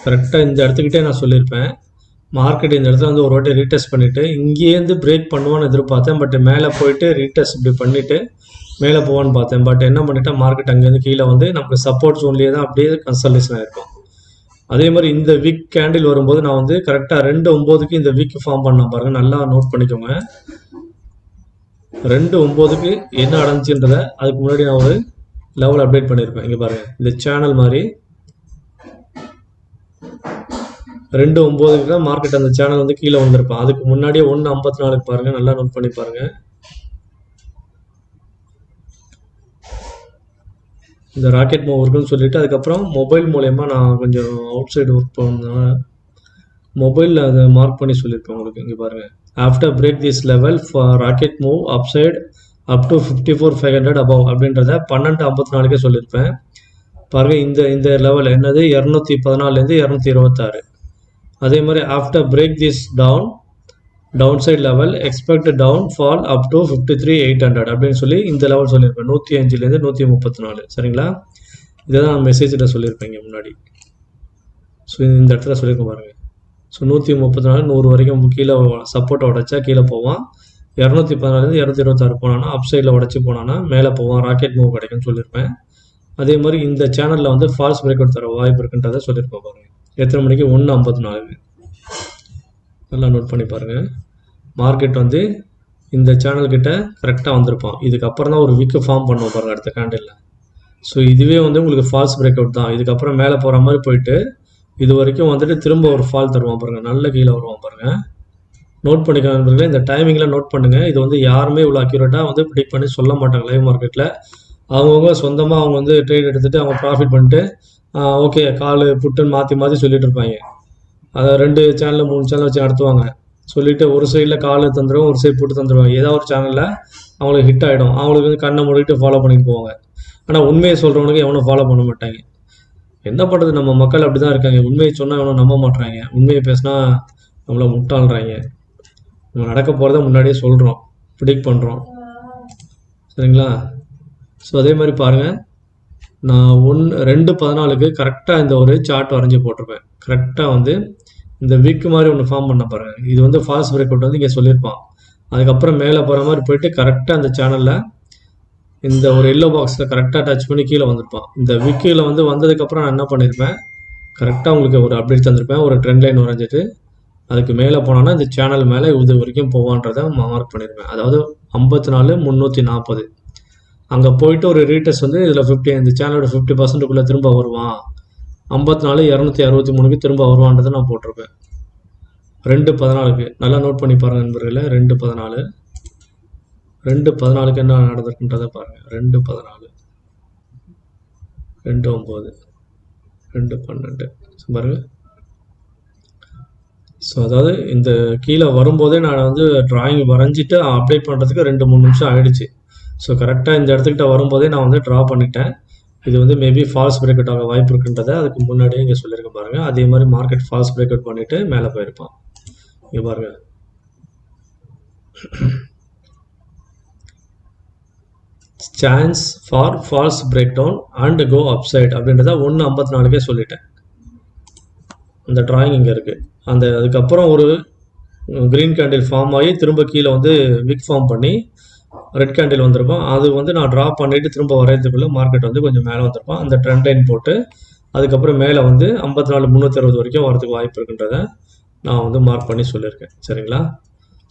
கரெக்டாக இந்த இடத்துக்கிட்டே நான் சொல்லியிருப்பேன். மார்க்கெட் இந்த இடத்துல வந்து ஒரு வாட்டி ரீடெஸ்ட் பண்ணிவிட்டு இங்கேருந்து பிரேக் பண்ணுவான்னு எதிர்பார்த்தேன். பட் மேலே போயிட்டு ரீடெஸ்ட் இப்படி பண்ணிவிட்டு மேலே போவான்னு பார்த்தேன். பட் என்ன பண்ணிட்டேன், மார்க்கெட் அங்கேருந்து கீழே வந்து நமக்கு சப்போர்ட் ஜோன்லேயே தான் அப்படியே கன்சல்டேஷன் ஆகிருக்கும். அதே மாதிரி இந்த வீக் கேண்டில் வரும்போது நான் வந்து கரெக்டாக 2/9க்கு இந்த வீக் ஃபார்ம் பண்ண பாருங்கள், நல்லா நோட் பண்ணிக்கோங்க. 2/9க்கு என்ன அடைஞ்சுன்றத அதுக்கு முன்னாடி நான் ஒரு லெவல் அப்டேட் பண்ணியிருப்பேன். இங்கே பாருங்கள், இந்த சேனல் மாதிரி 2/9க்கு தான் மார்க்கெட் அந்த சேனல் வந்து கீழே வந்திருப்பேன். அதுக்கு முன்னாடியே 1:54க்கு பாருங்கள், நல்லா நோட் பண்ணி பாருங்கள். இந்த ராக்கெட் மூவ் இருக்குன்னு சொல்லிட்டு அதுக்கப்புறம் மொபைல் மூலயமா நான் கொஞ்சம் அவுட் சைடு ஒர்க் பண்ணதுனால மொபைலில் அதை மார்க் பண்ணி சொல்லியிருப்பேன் உங்களுக்கு. இங்கே பாருங்கள், after break this level for rocket move upside up to 54,500 above அப்படின்றத 12:54க்கே சொல்லியிருப்பேன். பாருங்கள், இந்த லெவல் என்னது 214லேருந்து 226. அதே மாதிரி after break this down side level expect down fall up to 53,800 அப்படின்னு சொல்லி இந்த லெவல் சொல்லியிருப்பேன். 105லேருந்து 134. சரிங்களா? இதை தான் நான் மெசேஜில் சொல்லியிருப்பேன் இங்கே முன்னாடி. ஸோ இந்த இடத்துல சொல்லியிருக்கேன் பாருங்கள். ஸோ 134 100 வரைக்கும் கீழே சப்போர்ட்டை உடைச்சா கீழே போவான். 214லேருந்து 226 போனான்னா அப் சைடில் உடச்சி போனான்னா மேலே போவான், ராக்கெட் மூவ் கிடைக்கும்னு சொல்லியிருப்பேன். அதே மாதிரி இந்த சேனலில் வந்து ஃபால்ஸ் பிரேக் அவுட் தர வாய்ப்பு இருக்குன்றதை சொல்லியிருப்பேன் பாருங்கள். எத்தனை மணிக்கு? 1:54. நல்லா நோட் பண்ணி பாருங்கள். மார்க்கெட் வந்து இந்த சேனல்கிட்ட கரெக்டாக வந்திருப்பான். இதுக்கப்புறம் தான் ஒரு வீக்கு ஃபார்ம் பண்ணுவோம் பாருங்கள் அடுத்த கேண்டில். ஸோ இதுவே வந்து உங்களுக்கு ஃபால்ஸ் பிரேக் அவுட் தான். இதுக்கப்புறம் மேலே போகிற மாதிரி போயிட்டு இது வரைக்கும் வந்துட்டு திரும்ப ஒரு ஃபால் தருவான் பாருங்கள், நல்ல கீழே வருவான் பாருங்கள். நோட் பண்ணிக்க நண்பர்களே, இந்த டைமிங்கில் நோட் பண்ணுங்கள். இது வந்து யாருமே இவ்வளோ அக்யூரேட்டாக வந்து ப்ரிடிக்ட் பண்ணி சொல்ல மாட்டாங்க லைவ் மார்க்கெட்டில். அவங்கவுங்க சொந்தமாக அவங்க வந்து ட்ரேட் எடுத்துகிட்டு அவங்க ப்ராஃபிட் பண்ணிட்டு ஓகே கால் புட்டுன்னு மாற்றி சொல்லிட்டு இருப்பாங்க. அதை 2 சேனலில் 3 சேனல் வச்சு நடத்துவாங்க. சொல்லிவிட்டு ஒரு சைடில் கால் தந்துடுவோம், ஒரு சைடு புட்டு தந்துடுவாங்க. ஏதாவது ஒரு சேனலில் அவங்களுக்கு ஹிட் ஆகிடும். அவங்களுக்கு வந்து கண்ணை மூடிட்டு ஃபாலோ பண்ணிட்டு போவாங்க. ஆனால் உண்மையை சொல்கிறவனுக்கு எவனும் ஃபாலோ பண்ண மாட்டாங்க. என்ன பண்ணுறது, நம்ம மக்கள் அப்படி தான் இருக்காங்க. உண்மையை சொன்னால் எவனும் நம்ப மாட்டுறாங்க. உண்மையை பேசினா நம்மளை முட்டாள்றாங்க. நம்ம நடக்க போகிறத முன்னாடியே சொல்கிறோம், ப்ரிடிக்ட் பண்ணுறோம். சரிங்களா? ஸோ அதே மாதிரி பாருங்கள், நான் 2:14க்கு கரெக்டாக இந்த ஒரு சார்ட் வரைஞ்சி போட்டிருப்பேன். கரெக்டாக வந்து இந்த வீக் மாதிரி ஒன்று ஃபார்ம் பண்ண பாருங்கள். இது வந்து ஃபால்ஸ் பிரேக் அவுட் வந்து இங்கே சொல்லியிருப்பான். அதுக்கப்புறம் மேலே போகிற மாதிரி போயிட்டு கரெக்டாக அந்த சேனலில் இந்த ஒரு எல்லோ பாக்ஸில் கரெக்டாக டச் பண்ணி கீழே வந்திருப்பான். இந்த வீக்கில் வந்து வந்ததுக்கப்புறம் நான் என்ன பண்ணியிருப்பேன், கரெக்டாக உங்களுக்கு ஒரு அப்டேட் தந்திருப்பேன். ஒரு ட்ரெண்ட் லைன் வரைஞ்சிட்டு அதுக்கு மேலே போனோன்னா இந்த சேனல் மேலே இது வரைக்கும் போவான்றதை மார்க் பண்ணியிருப்பேன். அதாவது 54,340. அங்கே போயிட்டு ஒரு ரீடெஸ்ட் வந்து இதில் 50 இந்த சேனலோட 50%க்குள்ளே திரும்ப வருவான். 54,263க்கு திரும்ப வருவான்றதை நான் போட்டிருப்பேன் 2:14க்கு. நல்லா நோட் பண்ணி பாருங்கள் நண்பர்களே. 2:14க்கு என்ன நடந்திருக்குன்றதை பாருங்கள். 2:14, 2:9, 2:12 பாருங்கள். ஸோ அதாவது இந்த கீழே வரும்போதே நான் வந்து ட்ராயிங் வரைஞ்சிட்டு அப்டேட் பண்ணுறதுக்கு 2-3 நிமிஷம் ஆகிடுச்சு. ஸோ கரெக்டாக இந்த இடத்துக்கிட்ட வரும்போதே நான் வந்து ட்ரா பண்ணிட்டேன். இது வந்து மேபி ஃபால்ஸ் பிரேக் அவுட் ஆக வாய்ப்பு இருக்குன்றதை அதுக்கு முன்னாடியே இங்கே சொல்லியிருக்க பாருங்கள். அதே மாதிரி மார்க்கெட் ஃபால்ஸ் பிரேக் அவுட் பண்ணிவிட்டு மேலே போயிருப்பான். இங்கே பாருங்கள், chance for false break down and go upside அப்படின்றத 1:54க்கே சொல்லிட்டேன். அந்த ட்ராயிங் இங்கே இருக்குது. அதுக்கப்புறம் ஒரு க்ரீன் கேண்டில் ஃபார்ம் ஆகி திரும்ப கீழே வந்து விக் ஃபார்ம் பண்ணி ரெட் கேண்டில் வந்திருப்பான். அது வந்து நான் ட்ரா பண்ணிவிட்டு திரும்ப வரையறதுக்குள்ளே மார்க்கெட் வந்து கொஞ்சம் மேலே வந்திருப்பான். அந்த ட்ரெண்ட் லைன் போட்டு அதுக்கப்புறம் மேலே வந்து 54,360 வரைக்கும் வரதுக்கு வாய்ப்பு இருக்குன்றத நான் வந்து மார்க் பண்ணி சொல்லியிருக்கேன். சரிங்களா?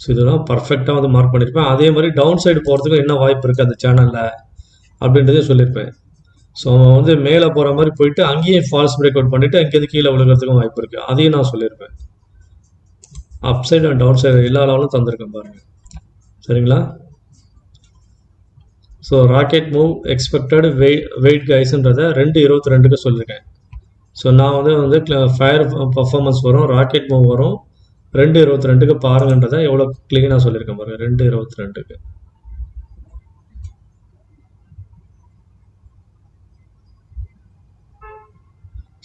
ஸோ இதெல்லாம் பர்ஃபெக்டாக வந்து மார்க் பண்ணியிருப்பேன். அதே மாதிரி டவுன் சைடு போகிறதுக்கு என்ன வாய்ப்பு இருக்குது அந்த சேனலில் அப்படின்றதே சொல்லியிருப்பேன். ஸோ அவன் வந்து மேலே போகிற மாதிரி போயிட்டு அங்கேயும் ஃபால்ஸ் பிரேக் அவுட் பண்ணிவிட்டு அங்கேருந்து கீழே விழுகிறதுக்கும் வாய்ப்பு இருக்குது. அதையும் நான் சொல்லியிருப்பேன். Up side and down side எல்லா லெவலும் தந்திருக்கேன் பாருங்கள். சரிங்களா? So rocket move expected wait கைஸ்ன்றதை 2:22க்கு சொல்லியிருக்கேன். ஸோ நான் வந்து ஃபயர் பர்ஃபார்மன்ஸ் வரும், ராக்கெட் மூவ் வரும், 2:22க்கு பாருங்கன்றதை எவ்வளோ கிளீனாக சொல்லியிருக்கேன் பாருங்கள். 2:22க்கு.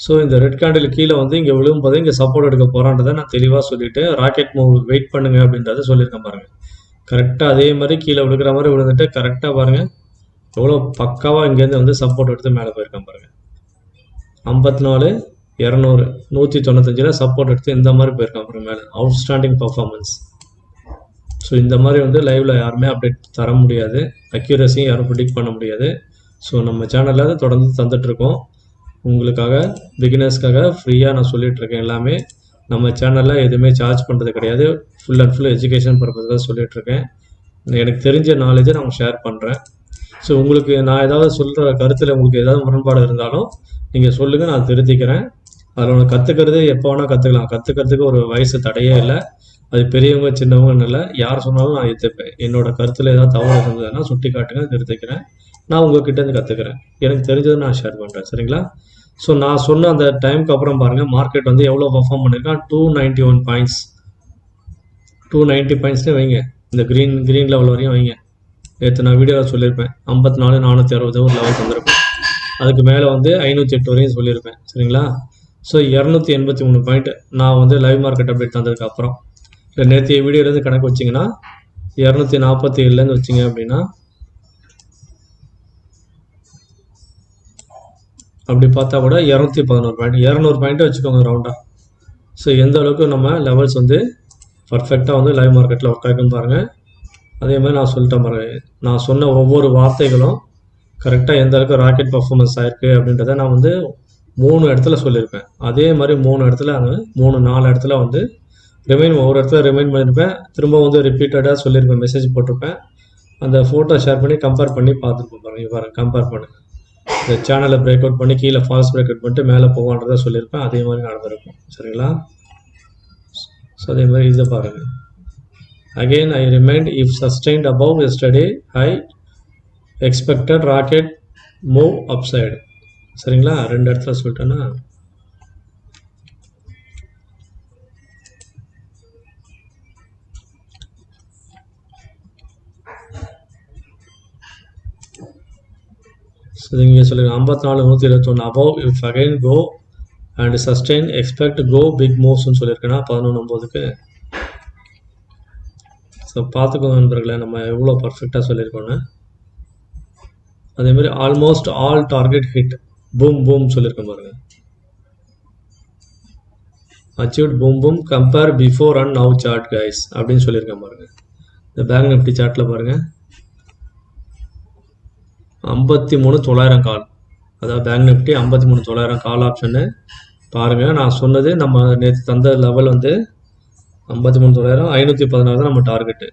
ஸோ இந்த ரெட் கேண்டில் கீழே வந்து இங்கே விழும்போது இங்கே சப்போர்ட் எடுக்க போகிறான்றதை நான் தெளிவாக சொல்லிவிட்டு ராக்கெட் மூவ் வெயிட் பண்ணுங்க அப்படின்றத சொல்லியிருக்கேன் பாருங்கள். கரெக்டாக அதே மாதிரி கீழே விழுக்கிற மாதிரி விழுந்துட்டு கரெக்டாக பாருங்கள் எவ்வளோ பக்காவாக இங்கேருந்து வந்து சப்போர்ட் எடுத்து மேலே போயிருக்கேன் பாருங்கள். 54,200, 195 சப்போர்ட் எடுத்து இந்த மாதிரி போயிருக்கேன் அப்புறம் மேலே. Outstanding performance. ஸோ இந்த மாதிரி வந்து லைவில் யாருமே அப்டேட் தர முடியாது, அக்யூரஸியும் யாரும் ப்ரிடிக்ட் பண்ண முடியாது. ஸோ நம்ம சேனலில் தொடர்ந்து தந்துட்டுருக்கோம். உங்களுக்காக பிகினர்ஸ்க்காக ஃப்ரீயாக நான் சொல்லிகிட்ருக்கேன். எல்லாமே நம்ம சேனலில் எதுவுமே சார்ஜ் பண்ணுறது கிடையாது. Full and full education purpose தான் சொல்லிகிட்ருக்கேன். எனக்கு தெரிஞ்ச நாலேஜை நான் ஷேர் பண்ணுறேன். ஸோ உங்களுக்கு நான் ஏதாவது சொல்கிற கருத்தில் உங்களுக்கு ஏதாவது முரண்பாடு இருந்தாலும் நீங்கள் சொல்லுங்கள், நான் திருத்திக்கிறேன். அதில் ஒன்று கற்றுக்கிறது எப்போ வேணால் கற்றுக்கலாம். கற்றுக்கிறதுக்கு ஒரு வயசு தடையே இல்லை. அது பெரியவங்க சின்னவங்கன்னு இல்லை, யார் சொன்னாலும் நான் ஏற்றுப்பேன். என்னோட கருத்தில் ஏதாவது தவறு இருந்ததுன்னா சுட்டி காட்டுங்க, திருத்திக்கிறேன். நான் உங்கள்கிட்டேருந்து கற்றுக்கிறேன். எனக்கு தெரிஞ்சதை நான் ஷேர் பண்ணுறேன். சரிங்களா? ஸோ நான் சொன்ன அந்த டைமுக்கு அப்புறம் பாருங்கள், மார்க்கெட் வந்து எவ்வளோ பர்ஃபார்ம் பண்ணியிருக்கான். 291 பாயிண்ட்ஸ், 290 பாயிண்ட்ஸ்னே வைங்க. இந்த க்ரீன் லெவல் வரையும் வைங்க. நேற்று நான் வீடியோவில் சொல்லியிருப்பேன் 54 460 ஒரு லெவல் வந்திருப்பேன். அதுக்கு மேலே வந்து 508 வரையும் சொல்லியிருப்பேன். சரிங்களா? ஸோ 283 பாயிண்ட் நான் வந்து லைவ் மார்க்கெட் அப்டேட் தந்ததுக்கு அப்புறம் நேற்றைய வீடியோலேருந்து கணக்கு வச்சிங்கன்னா 247லேருந்து வச்சிங்க அப்படின்னா அப்படி பார்த்தா கூட 211 பாயிண்ட், 200 பாயிண்ட்டை வச்சுக்கோங்க ரவுண்டாக. ஸோ எந்த அளவுக்கு நம்ம லெவல்ஸ் வந்து பர்ஃபெக்டாக வந்து லைவ் மார்க்கெட்டில் ஒர்க் ஆகிக்குன்னு பாருங்கள். அதே மாதிரி நான் சொல்லிட்டேன் பாருங்கள், நான் சொன்ன ஒவ்வொரு வார்த்தைகளும் கரெக்டாக எந்த அளவுக்கு ராக்கெட் பர்ஃபார்மன்ஸ் ஆயிருக்கு அப்படின்றத நான் வந்து 3 இடத்துல சொல்லியிருப்பேன். அதே மாதிரி 3 இடத்துல 4 இடத்துல வந்து ஒவ்வொரு இடத்துல ரிமைண்ட் பண்ணியிருப்பேன். திரும்ப வந்து ரிப்பீட்டடாக சொல்லியிருப்பேன், மெசேஜ் போட்டிருப்பேன். அந்த ஃபோட்டோ ஷேர் பண்ணி கம்பேர் பண்ணி பார்த்துருப்போம் பாருங்கள். கம்பேர் பண்ணுங்கள். இந்த சேனலை பிரேக் அவுட் பண்ணி கீழே ஃபால்ஸ் பிரேக் அவுட் பண்ணிட்டு மேலே போவான்றதை சொல்லியிருப்பேன். அதே மாதிரி நடந்திருக்கும். சரிங்களா? ஸோ அதே மாதிரி இதை பாருங்கள். Again I remind, if sustained above yesterday high expected rocket move upside. சரிங்களா? 2 இடத்துல சொல்லிட்டேன்னா நீங்கள் சொல்லுங்கள். 54 121 above if again go and sustain expect go big மூவ்ஸ்ன்னு சொல்லியிருக்கேன்னா 11:9க்கு. ஸோ பார்த்துக்கோங்க நண்பர்களே, நம்ம எவ்வளோ பர்ஃபெக்டாக சொல்லியிருக்கோன்னு. அதேமாதிரி almost all target hit boom சொல்லியிருக்கேன் பாருங்கள். Achieved boom compare before and now chart guys அப்படின்னு சொல்லியிருக்கேன் பாருங்கள். இந்த பேங்க் நிஃப்டி சார்ட்டில் பாருங்கள், 53,900 கால், அதாவது பேங்க் நிஃப்டி 53,900 கால் ஆப்ஷன்னு பாருங்கள். நான் சொன்னது நம்ம நேற்று தந்த லெவல் வந்து 53,900, 516 தான் நம்ம டார்கெட்டு.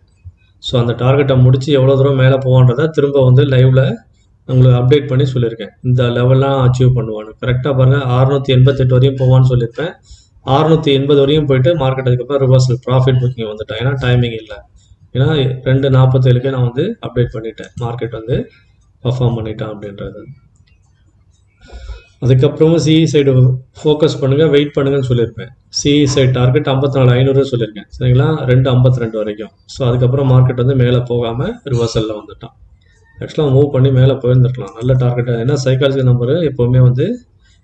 ஸோ அந்த டார்கெட்டை முடித்து எவ்வளோ தூரம் மேலே போவான்றதை திரும்ப வந்து லைவில் உங்களுக்கு அப்டேட் பண்ணி சொல்லியிருக்கேன். இந்த லெவல்லாம் அச்சீவ் பண்ணுவான்னு கரெக்டாக பாருங்கள். 688 வரையும் போவான்னு சொல்லியிருப்பேன். 680 வரையும் போயிட்டு மார்க்கெட் அதுக்கப்புறம் ரிவர்சல் ப்ராஃபிட் புக்கிங் வந்துட்டேன். ஏன்னா டைமிங் இல்லை. ஏன்னா 2:47க்கே நான் வந்து அப்டேட் பண்ணிட்டேன், மார்க்கெட் வந்து பர்ஃபார்ம் பண்ணிட்டான் அப்படின்றது. அதுக்கப்புறமும் சிஇ சைடு ஃபோக்கஸ் பண்ணுங்கள், வெயிட் பண்ணுங்கன்னு சொல்லியிருப்பேன். சிஇ சைடு டார்கெட் 54,500 சொல்லியிருக்கேன். சரிங்களா? 2:52 வரைக்கும். ஸோ அதுக்கப்புறம் மார்க்கெட் வந்து மேலே போகாமல் ரிவர்சலில் வந்துட்டான். ஆக்சுவலாக மூவ் பண்ணி மேலே போயிருந்துருக்கலாம். நல்ல டார்கெட்டாக, ஏன்னா சைக்காலஜி நம்பரு எப்போவுமே வந்து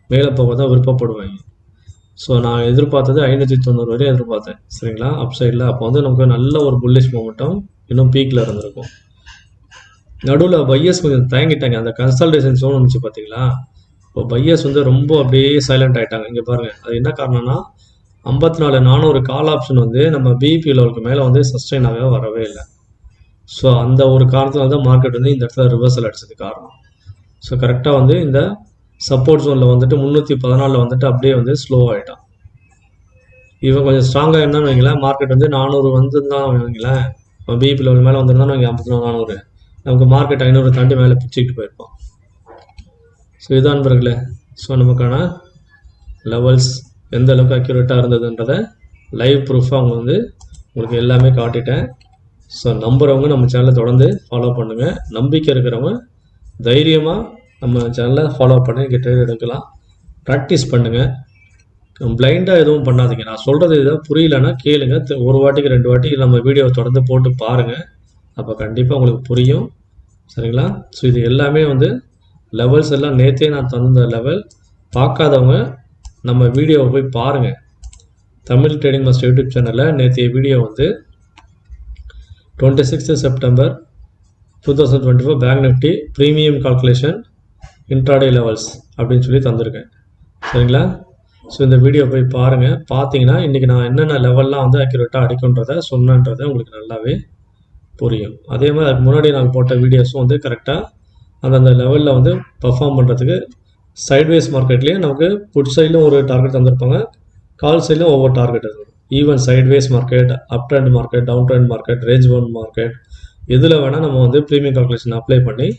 மேலே போக தான் விருப்பப்படுவாங்க. ஸோ நான் எதிர்பார்த்தது 590 வரையும் எதிர்பார்த்தேன். சரிங்களா? அப் சைடில். அப்போ வந்து நமக்கு நல்ல ஒரு புல்லிஷ் மூமெண்ட்டும் இன்னும் பீக்கில் இருந்திருக்கும். நடுவில் பையர்ஸ் கொஞ்சம் தயங்கிட்டாங்க. அந்த கன்சல்டேஷன் ஜோன் வந்துச்சு பார்த்தீங்களா? இப்போ பையர்ஸ் வந்து ரொம்ப அப்படியே சைலண்ட் ஆகிட்டாங்க. இங்கே பாருங்கள், அது என்ன காரணம்னா 54,400 கால் ஆப்ஷன் வந்து நம்ம பிபி லெவலுக்கு மேலே வந்து சஸ்டெயின் ஆக வரவே இல்லை. ஸோ அந்த ஒரு காரணத்தினால தான் மார்க்கெட் வந்து இந்த இடத்துல ரிவர்சல் அடிச்சது காரணம். ஸோ கரெக்டாக வந்து இந்த சப்போர்ட் ஜோனில் வந்துட்டு 314 வந்துட்டு அப்படியே வந்து ஸ்லோ ஆகிட்டான். இவன் கொஞ்சம் ஸ்ட்ராங்காக இருந்தான்னு வைங்களேன், மார்க்கெட் வந்து 400 வந்துருந்தான் வைங்களேன், பிபி லெவல் மேலே வந்துருந்தான்னு வைங்க 54,400, நமக்கு மார்க்கெட் 500 தாண்டி மேலே பிடிச்சிக்கிட்டு போயிருப்போம். ஸோ இதான் பிறகுல ஸோ நமக்கான லெவல்ஸ் எந்த அளவுக்கு அக்யூரேட்டாக இருந்ததுன்றதை லைவ் ப்ரூஃபாக அவங்க வந்து உங்களுக்கு எல்லாமே காட்டிட்டேன். ஸோ நம்புகிறவங்க நம்ம சேனலை தொடர்ந்து ஃபாலோ பண்ணுங்கள். நம்பிக்கை இருக்கிறவங்க தைரியமாக நம்ம சேனலை ஃபாலோ பண்ணி இங்கே ட்ரேட் எடுக்கலாம். ப்ராக்டிஸ் பண்ணுங்கள், பிளைண்டாக எதுவும் பண்ணாதீங்க. நான் சொல்கிறது எதாவது புரியலன்னா கேளுங்க, ஒரு வாட்டிக்கு 2 வாட்டி நம்ம வீடியோவை தொடர்ந்து போட்டு பாருங்கள். அப்போ கண்டிப்பாக உங்களுக்கு புரியும். சரிங்களா? ஸோ இது எல்லாமே வந்து லெவல்ஸ் எல்லாம் நேற்றே நான் தந்த லெவல். பார்க்காதவங்க நம்ம வீடியோவை போய் பாருங்கள். தமிழ் ட்ரேடிங் மாஸ்டர் யூடியூப் சேனலில் நேற்றைய வீடியோ வந்து 26 September 2024 bank Nifty premium calculation intraday levels அப்படின்னு சொல்லி தந்திருக்கேன். சரிங்களா? ஸோ இந்த வீடியோ போய் பாருங்கள். பார்த்தீங்கன்னா இன்றைக்கி நான் என்னென்ன லெவல்லாம் வந்து அக்யூரேட்டாக அடிக்குன்றதை சொன்னன்றதை உங்களுக்கு நல்லாவே புரியும். அதே மாதிரி அதுக்கு முன்னாடி நான் போட்ட வீடியோஸும் வந்து கரெக்டாக அந்தந்த லெவலில் வந்து பர்ஃபார்ம் பண்ணுறதுக்கு சைட்வேஸ் மார்க்கெட்லேயும் நமக்கு புட் சைட்லையும் ஒரு டார்கெட் தந்திருப்பாங்க, கால் சைட்லையும் ஒவ்வொரு டார்கெட் இருக்கும். Even sideways market, up trend market, down trend market, range bound market, இதில் வேணால் நம்ம வந்து ப்ரீமியம் கால்குலேஷன் அப்ளை பண்ணி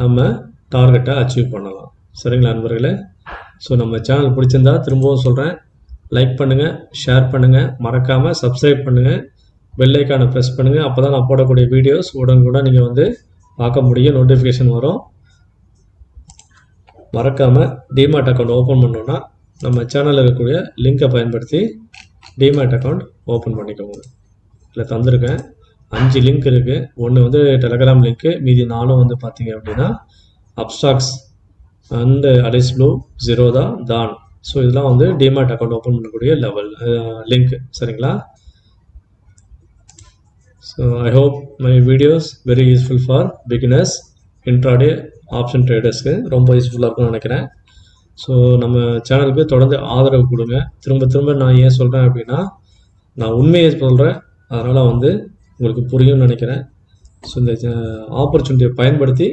நம்ம டார்கெட்டை அச்சீவ் பண்ணலாம். சரிங்களா நண்பர்களே? ஸோ நம்ம சேனல் பிடிச்சிருந்தா திரும்பவும் சொல்கிறேன், லைக் பண்ணுங்கள், ஷேர் பண்ணுங்கள், மறக்காமல் சப்ஸ்கிரைப் பண்ணுங்கள், பெல் ஐக்கானை ப்ரெஸ் பண்ணுங்கள். அப்போ தான் நான் போடக்கூடிய வீடியோஸ் உடனுக்குடன் நீங்கள் வந்து பார்க்க முடியும், நோட்டிஃபிகேஷன் வரும். மறக்காமல் டிமேட் அக்கௌண்ட் ஓப்பன் பண்ணோன்னா நம்ம சேனலில் இருக்கக்கூடிய லிங்கை பயன்படுத்தி டிமேட் அக்கௌண்ட் ஓப்பன் பண்ணிக்கோங்க. இதில் தந்திருக்கேன் 5 லிங்க் இருக்குது. ஒன்று வந்து டெலகிராம் லிங்க்கு, மீதி 4 வந்து பார்த்தீங்க அப்படின்னா Upstox and Alice Blue, Zerodha, தான். ஸோ இதெல்லாம் வந்து டிமேட் அக்கௌண்ட் ஓப்பன் பண்ணக்கூடிய லிங்க். சரிங்களா? So I hope my videos very useful for beginners, intraday option ட்ரேடர்ஸ்க்கு ரொம்ப யூஸ்ஃபுல்லாக இருக்கும்னு நினைக்கிறேன். ஸோ நம்ம சேனலுக்கு தொடர்ந்து ஆதரவு கொடுங்க. திரும்ப திரும்ப நான் ஏன் சொல்கிறேன் அப்படின்னா, நான் உண்மையை சொல்கிறேன், அதனால் வந்து உங்களுக்கு புரியும்னு நினைக்கிறேன். ஸோ இந்த ஆப்பர்ச்சுனிட்டியை பயன்படுத்தி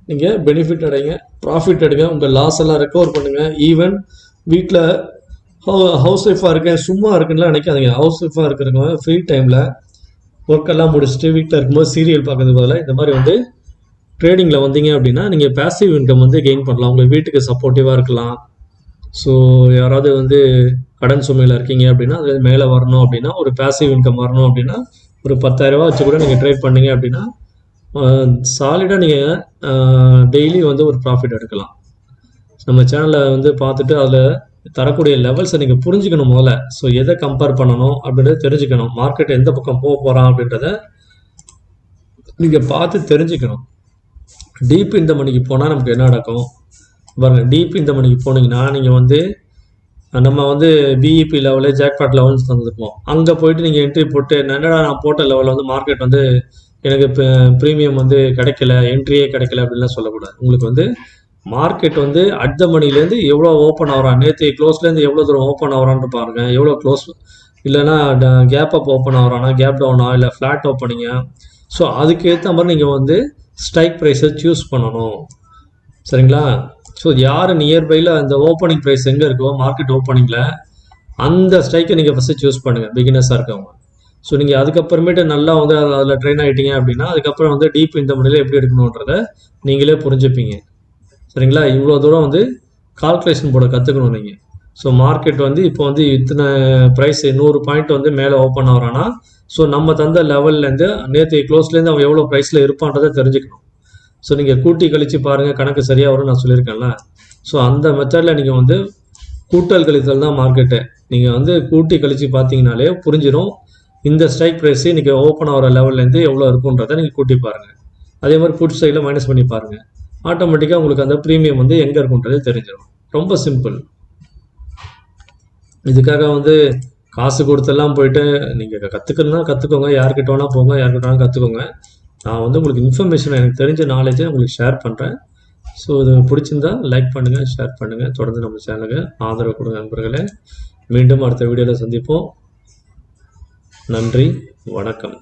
நீங்கள் பெனிஃபிட் அடைங்க, ப்ராஃபிட் எடுங்க, உங்கள் லாஸ் எல்லாம் ரெக்கவர் பண்ணுங்கள். ஈவன் வீட்டில் ஹவுஸ் ஒய்ஃபாக இருக்கேன், சும்மா இருக்குன்னா நினைக்காதீங்க. ஹவுஸ் ஒய்ஃபாக இருக்கிறவங்க ஃப்ரீ டைமில் ஒர்க்கெல்லாம் முடிச்சுட்டு வீட்டில் இருக்கும்போது சீரியல் பார்க்கறது பதிலாக இந்த மாதிரி வந்து ட்ரேடிங்கில் வந்தீங்க அப்படின்னா நீங்கள் பேசிவ் இன்கம் வந்து கெயின் பண்ணலாம். உங்கள் வீட்டுக்கு சப்போர்ட்டிவாக இருக்கலாம். ஸோ யாராவது வந்து கடன் சுமையில் இருக்கீங்க அப்படின்னா அது மேலே வரணும் அப்படின்னா, ஒரு பேசிவ் இன்கம் வரணும் அப்படின்னா, ஒரு 10,000 வச்சு கூட நீங்கள் ட்ரேட் பண்ணீங்க அப்படின்னா சாலிடாக நீங்கள் டெய்லி வந்து ஒரு ப்ராஃபிட் எடுக்கலாம். நம்ம சேனலில் வந்து பார்த்துட்டு அதில் தரக்கூடிய லெவல்ஸை நீங்கள் புரிஞ்சுக்கணும் முதல்ல. ஸோ எதை கம்பேர் பண்ணணும் அப்படின்றத தெரிஞ்சுக்கணும். மார்க்கெட் எந்த பக்கம் போக போகிறான் அப்படின்றத நீங்கள் பார்த்து தெரிஞ்சுக்கணும். டீப் இந்த மணிக்கு போனால் நமக்கு என்ன நடக்கும் பாருங்கள். டீப் இந்த மணிக்கு போனீங்கன்னா நீங்கள் வந்து நம்ம வந்து பிஇபி லெவலு, ஜாக்பாட் லெவல்ஸ் தந்துருப்போம். அங்கே போயிட்டு நீங்கள் என்ட்ரி போட்டு என்னடா நான் போட்ட லெவலில் வந்து மார்க்கெட் வந்து எனக்கு ப்ரீமியம் வந்து கிடைக்கல, என்ட்ரியே கிடைக்கல அப்படின்லாம் சொல்லக்கூடாது. உங்களுக்கு வந்து மார்க்கெட் வந்து அட் த மணிலேருந்து எவ்வளோ ஓப்பன் ஆகிறான், நேற்று க்ளோஸ்லேருந்து எவ்வளோ தூரம் ஓப்பன் ஆகிறான்னு பாருங்கள். எவ்வளோ க்ளோஸ், இல்லைனா கேப் அப் ஓப்பன் ஆகிறானா, கேப் டவுனா, இல்லை ஃப்ளாட் ஓப்பனிங்க. ஸோ அதுக்கேற்ற மாதிரி நீங்கள் வந்து ஸ்ட்ரைக் ப்ரைஸை சூஸ் பண்ணணும். சரிங்களா? ஸோ யார் நியர்பையில் அந்த ஓப்பனிங் ப்ரைஸ் எங்கே இருக்கோ மார்க்கெட் ஓப்பனிங்கில் அந்த ஸ்ட்ரைக்கை நீங்கள் ஃபஸ்ட்டு சூஸ் பண்ணுங்கள், பிகினர்ஸாக இருக்கவங்க. ஸோ நீங்கள் அதுக்கப்புறமேட்டு நல்லா வந்து அதில் ட்ரெயின் ஆகிட்டீங்க அப்படின்னா அதுக்கப்புறம் வந்து டீப் இந்த மணியில் எப்படி எடுக்கணுன்றதை நீங்களே புரிஞ்சுப்பீங்க. சரிங்களா? இவ்வளோ தூரம் வந்து கால்குலேஷன் போட கற்றுக்கணும் நீங்கள். ஸோ மார்க்கெட் வந்து இப்போ வந்து இத்தனை ப்ரைஸ் 100 பாயிண்ட் வந்து மேலே ஓப்பன் ஆகிறான்னா, ஸோ நம்ம தந்த லெவல்லேருந்து நேற்று க்ளோஸ்லேருந்து அவன் எவ்வளோ ப்ரைஸில் இருப்பான்றதை தெரிஞ்சுக்கணும். ஸோ நீங்கள் கூட்டி கழித்து பாருங்கள், கணக்கு சரியாக வரும்னு நான் சொல்லியிருக்கேன்ல. ஸோ அந்த மெத்தடில் நீங்கள் வந்து கூட்டல் கழித்தல் தான் மார்க்கெட்டு. நீங்கள் வந்து கூட்டி கழித்து பார்த்தீங்கனாலே புரிஞ்சிடும் இந்த ஸ்ட்ரைக் ப்ரைஸு இன்றைக்கி ஓப்பன் ஆகிற லெவல்லேருந்து எவ்வளோ இருக்குன்றதை நீங்கள் கூட்டி பாருங்கள். அதே மாதிரி புட் சைடில் மைனஸ் பண்ணி பாருங்கள். ஆட்டோமேட்டிக்காக உங்களுக்கு அந்த ப்ரீமியம் வந்து எங்கே இருக்குன்றது தெரிஞ்சிடும். ரொம்ப சிம்பிள். இதுக்காக வந்து காசு கொடுத்தெல்லாம் போயிட்டு நீங்கள் கற்றுக்கணுன்னா கற்றுக்கோங்க, யார்கிட்ட வேணால் போங்க, யார்கிட்ட வேணால் கற்றுக்கோங்க. நான் வந்து உங்களுக்கு இன்ஃபர்மேஷன், எனக்கு தெரிஞ்ச நாலேஜை உங்களுக்கு ஷேர் பண்ணுறேன். ஸோ இது பிடிச்சிருந்தா லைக் பண்ணுங்கள், ஷேர் பண்ணுங்கள், தொடர்ந்து நம்ம சேனலுக்கு ஆதரவு கொடுங்க நண்பர்களே. மீண்டும் அடுத்த வீடியோவில் சந்திப்போம். நன்றி, வணக்கம்.